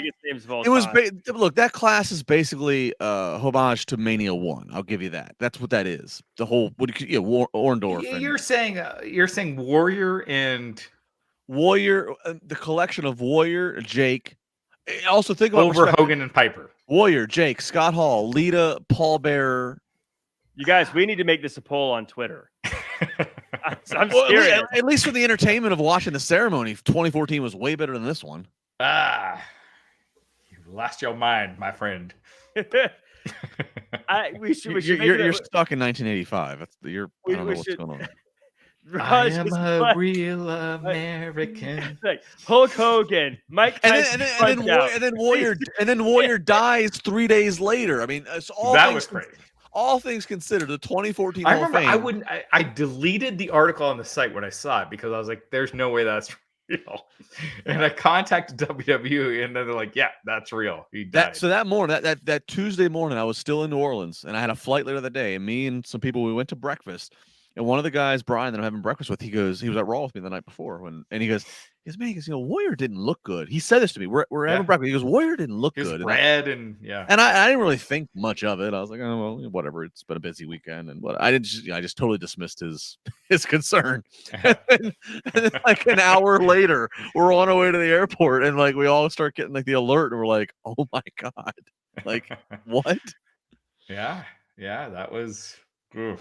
Look, that class is basically homage to Mania 1. I'll give you that. That's what that is. The whole Orndorff. You're saying Warrior and the collection of Warrior, Jake. Also think about over Hogan and Piper. Warrior, Jake, Scott Hall, Lita, Paul Bearer. You guys, we need to make this a poll on Twitter. I'm serious. At least for the entertainment of watching the ceremony, 2014 was way better than this one. You lost your mind, my friend. You're stuck in 1985. I don't know what's going on. I am a real American. Like Hulk Hogan, Mike Tyson, and then Warrior dies 3 days later. I mean, it's all that was crazy. All things considered, the 2014 Hall of Fame. I deleted the article on the site when I saw it because I was like, "There's no way that's real." And I contacted WWE, and then they're like, "Yeah, that's real." He died. So that morning, that Tuesday morning, I was still in New Orleans, and I had a flight later that day. And me and some people, we went to breakfast. And one of the guys, Brian, that I'm having breakfast with, he was at Raw with me the night before, and he goes, man, Warrior didn't look good. He said this to me. We're having breakfast. He goes, Warrior didn't look good. Red and I didn't really think much of it. I was like, oh well, whatever. It's been a busy weekend, and what I just totally dismissed his concern. And then like an hour later, we're on our way to the airport, and like we all start getting like the alert, and we're like, oh my god, like what? Yeah, that was. Oof.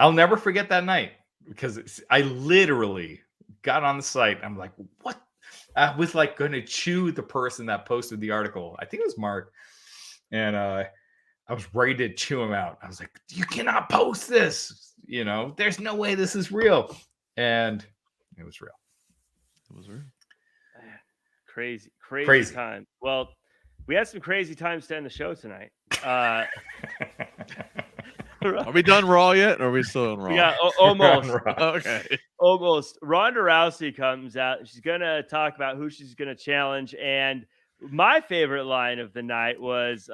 I'll never forget that night because I literally got on the site. I'm like, what? I was like going to chew the person that posted the article. I think it was Mark. And I was ready to chew him out. I was like, you cannot post this. There's no way this is real. And it was real. It was real. Crazy time. Well, we had some crazy times to end the show tonight. Are we done Raw yet, or are we still in Raw? Yeah, almost. Okay. Almost. Ronda Rousey comes out. She's going to talk about who she's going to challenge. And my favorite line of the night was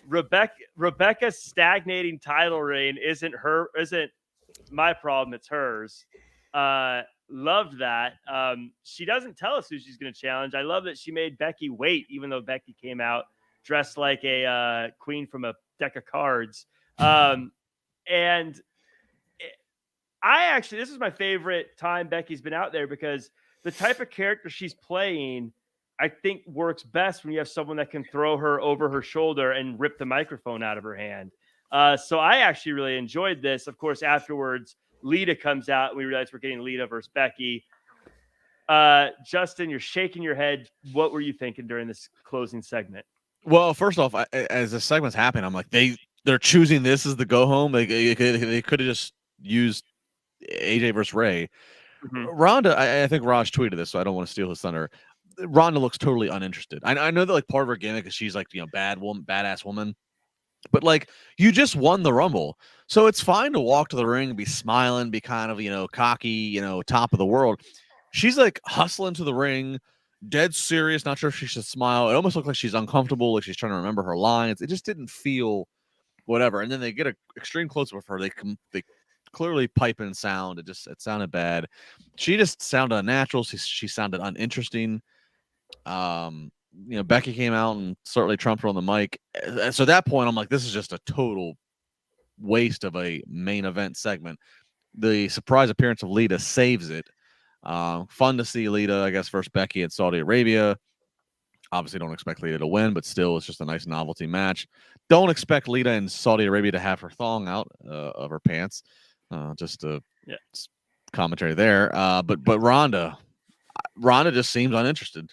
Rebecca's stagnating title reign isn't my problem, it's hers. Loved that. She doesn't tell us who she's going to challenge. I love that she made Becky wait, even though Becky came out dressed like a queen from a deck of cards. And this is my favorite time Becky's been out there, because the type of character she's playing, I think, works best when you have someone that can throw her over her shoulder and rip the microphone out of her hand. So I actually really enjoyed this. Of course, afterwards, Lita comes out and we realize we're getting Lita versus Becky. Justin, you're shaking your head. What were you thinking during this closing segment? Well, first off, as the segment's happening, I'm like, they're choosing this as the go home. They could have just used AJ versus Rey. Mm-hmm. Ronda, I think Raj tweeted this, so I don't want to steal his thunder. Ronda looks totally uninterested. I know that like part of her gimmick is she's like, badass woman, but like you just won the Rumble, so it's fine to walk to the ring and be smiling, be kind of cocky, top of the world. She's like hustling to the ring, dead serious, not sure if she should smile. It almost looked like she's uncomfortable, like she's trying to remember her lines. It just didn't feel whatever. And then they get an extreme close up of her. They clearly pipe in sound. It sounded bad. She just sounded unnatural. She sounded uninteresting. Becky came out and certainly trumped her on the mic. So at that point, I'm like, this is just a total waste of a main event segment. The surprise appearance of Lita saves it. Fun to see Lita, I guess, versus Becky at Saudi Arabia. Obviously, don't expect Lita to win, but still, it's just a nice novelty match. Don't expect Lita in Saudi Arabia to have her thong out of her pants. Just a commentary there. But Ronda just seems uninterested.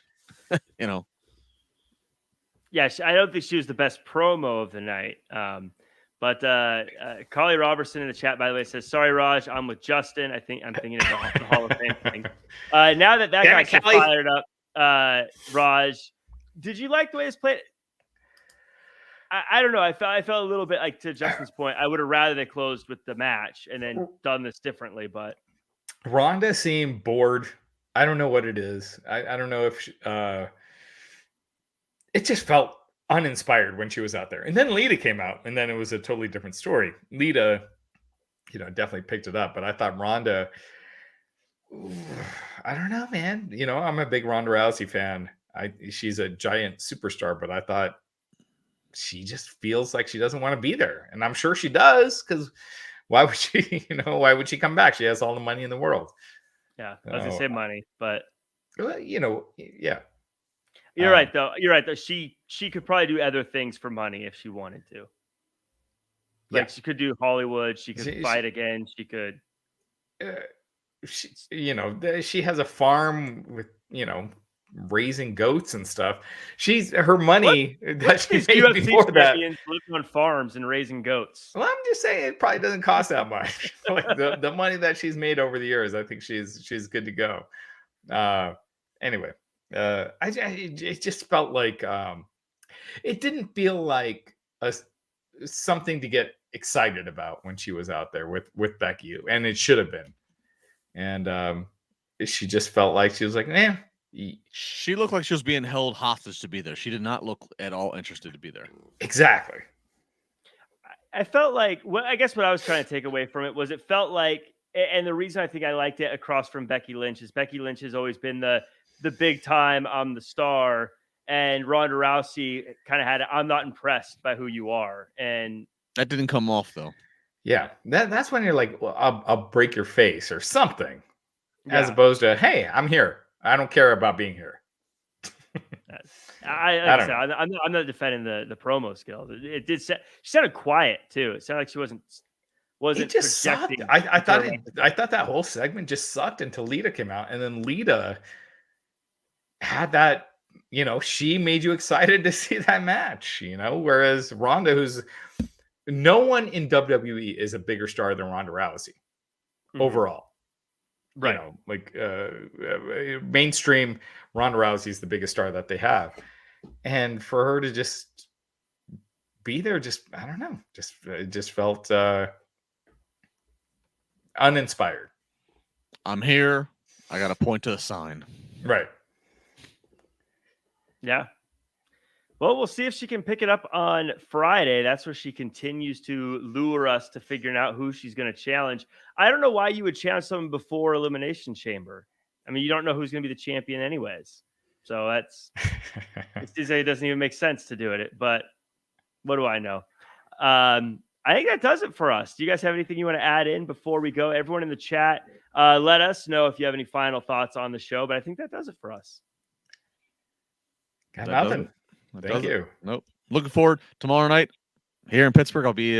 Yeah, I don't think she was the best promo of the night. But Carly Robertson in the chat, by the way, says, "Sorry, Raj, I'm with Justin. I'm thinking of the Hall of Fame thing." Now that got so fired up, Raj, did you like the way it's played? I don't know. I felt a little bit like, to Justin's point, I would have rather they closed with the match and then done this differently. But Ronda seemed bored. I don't know what it is. I don't know if it just felt uninspired when she was out there. And then Lita came out, and then it was a totally different story. Lita, definitely picked it up, but I thought Ronda, I don't know, man. I'm a big Ronda Rousey fan. She's a giant superstar, but I thought she just feels like she doesn't want to be there. And I'm sure she does, because why would she, why would she come back? She has all the money in the world. Yeah, I was going to say money, but yeah. You're right, though. She could probably do other things for money if she wanted to. Like, she could do Hollywood. She could fight again. She could. She has a farm with, raising goats and stuff. Her money that she made before that living on farms and raising goats. Well, I'm just saying it probably doesn't cost that much. Like the money that she's made over the years, I think she's good to go. Anyway. It just felt like it didn't feel like something to get excited about when she was out there with Becky, and it should have been. And she just felt like she was like, "Man." She looked like she was being held hostage to be there. She did not look at all interested to be there. Exactly. I felt like, I guess what I was trying to take away from it was, it felt like, and the reason I think I liked it across from Becky Lynch is Becky Lynch has always been the big time, I'm the star, and Ronda Rousey kind of had, I'm not impressed by who you are, and that didn't come off though. Yeah, that's when you're like, well, I'll break your face or something, as opposed to, hey, I'm here. I don't care about being here. I'm not defending the promo skills. It did. She sounded quiet too. It sounded like she wasn't. It just projecting. Sucked. I thought that whole segment just sucked until Lita came out, and then Lita had that. She made you excited to see that match. Whereas Ronda, who's no one in WWE is a bigger star than Ronda Rousey overall. Right. Mainstream Ronda Rousey is the biggest star that they have. And for her to just be there, I don't know, it just felt uninspired. I'm here. I got to point to a sign. Right. Yeah. Well, we'll see if she can pick it up on Friday. That's where she continues to lure us to figuring out who she's going to challenge. I don't know why you would challenge someone before Elimination Chamber. I mean, you don't know who's going to be the champion anyways. So it doesn't even make sense to do it. But what do I know? I think that does it for us. Do you guys have anything you want to add in before we go? Everyone in the chat, let us know if you have any final thoughts on the show. But I think that does it for us. Got nothing. Thank you. Nope. Looking forward tomorrow night here in Pittsburgh. I'll be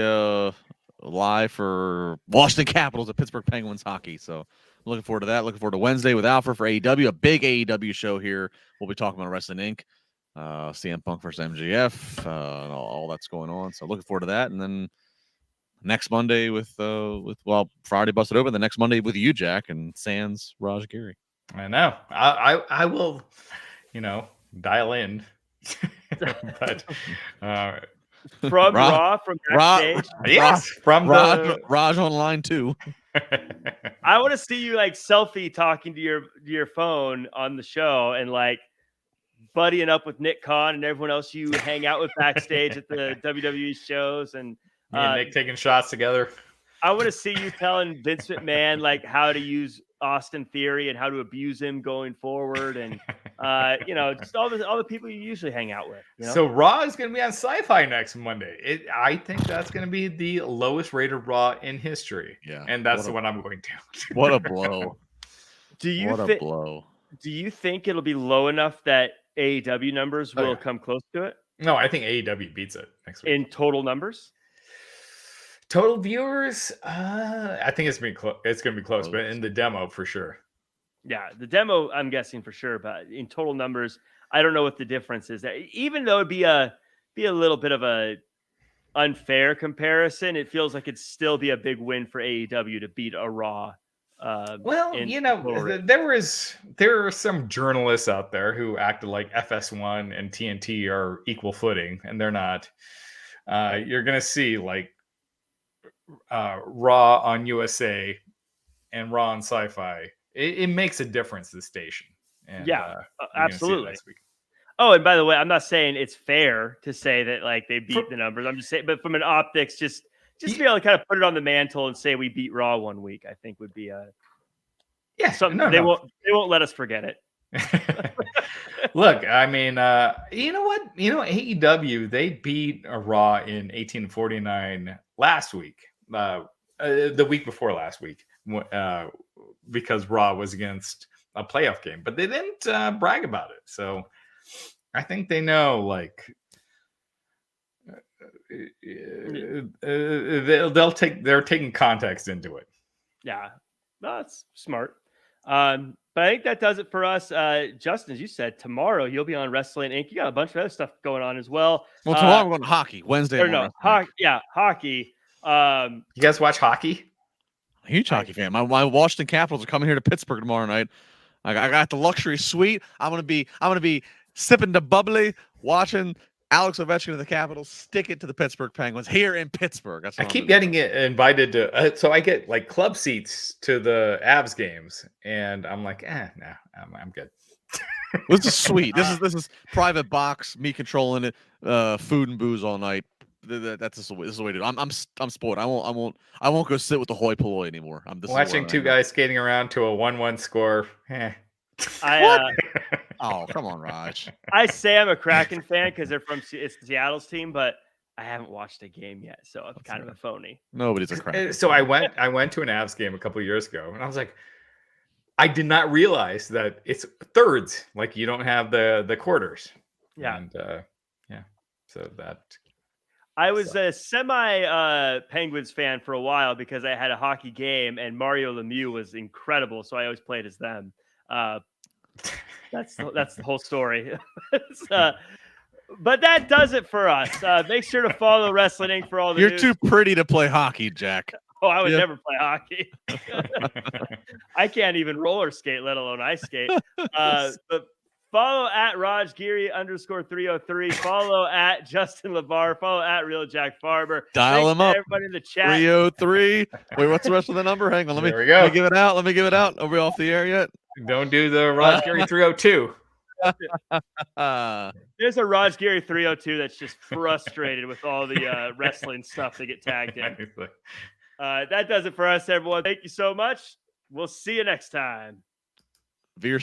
live for Washington Capitals at Pittsburgh Penguins hockey. So looking forward to that. Looking forward to Wednesday with Alfred for AEW, a big AEW show here. We'll be talking about Wrestling Inc., CM Punk versus MJF, all that's going on. So looking forward to that. And then next Monday with Friday busted open. The next Monday with you, Jack, and Sans Raj Giri. I know. I will, dial in. But from Raw, from backstage. Yes, from Raj online too. I want to see you like selfie talking to your phone on the show and like buddying up with Nick Khan and everyone else you hang out with backstage at the WWE shows, and me and Nick taking shots together. I want to see you telling Vince McMahon like how to use Austin Theory and how to abuse him going forward, and just all the people you usually hang out with. So Raw is going to be on Sci-Fi next Monday. I think that's going to be the lowest rated Raw in history. Yeah, and that's the one I'm going to. What a blow! A blow. Do you think it'll be low enough that AEW numbers will come close to it? No, I think AEW beats it next week in total numbers. Total viewers, I think it's going to be close, but in the demo for sure. Yeah, the demo, I'm guessing for sure, but in total numbers, I don't know what the difference is. Even though it'd be a little bit of a unfair comparison, it feels like it'd still be a big win for AEW to beat a Raw. There are some journalists out there who acted like FS1 and TNT are equal footing, and they're not. You're going to see like Raw on USA and Raw on Sci-Fi. It makes a difference, the station. And, absolutely. Oh, and by the way, I'm not saying it's fair to say that like they beat the numbers. I'm just saying, but from an optics, just to be able to kind of put it on the mantle and say we beat Raw one week, I think would be something they won't let us forget it. Look, I mean, you know what? AEW, they beat a Raw in 1849 last week, the week before last week, because Raw was against a playoff game, but they didn't brag about it. So I think they know, like, they're taking context into it. Yeah, that's smart. But I think that does it for us. Justin, as you said, tomorrow you'll be on Wrestling Inc. You got a bunch of other stuff going on as well. Well, tomorrow we're going to hockey. Wednesday. Hockey. You guys watch hockey? Huge hockey fan. My Washington Capitals are coming here to Pittsburgh tomorrow night. I got the luxury suite. I'm gonna be sipping the bubbly, watching Alex Ovechkin of the Capitals stick it to the Pittsburgh Penguins here in Pittsburgh. I keep getting invited to, so I get like club seats to the Avs games, and I'm like, no, I'm good. This is sweet. This is private box, me controlling it, food and booze all night. This is the way to do it. I'm spoiled. I won't go sit with the hoi polloi anymore. I'm watching two guys skating around to a 1-1 score. Oh, come on, Raj. I say I'm a Kraken fan because it's Seattle's team, but I haven't watched a game yet, so I'm kind of a phony. Nobody's a Kraken. So I went to an Avs game a couple of years ago, and I was like, I did not realize that it's thirds. Like you don't have the quarters. Yeah. And so that. I was a semi Penguins fan for a while because I had a hockey game and Mario Lemieux was incredible, so I always played as them. That's the whole story. But that does it for us. Make sure to follow Wrestling Inc. for all the news. You're too pretty to play hockey, Jack. Oh, I would never play hockey. I can't even roller skate, let alone ice skate. But follow at Raj Giri _303. Follow at Justin LaBar. Follow at Real Jack Farber. Dial him up. Everybody in the chat. 303. Wait, what's the rest of the number? Hang on. Let me give it out. Are we off the air yet? Don't do the Raj Giri 302. There's a Raj Giri 302 that's just frustrated with all the wrestling stuff they get tagged in. That does it for us, everyone. Thank you so much. We'll see you next time.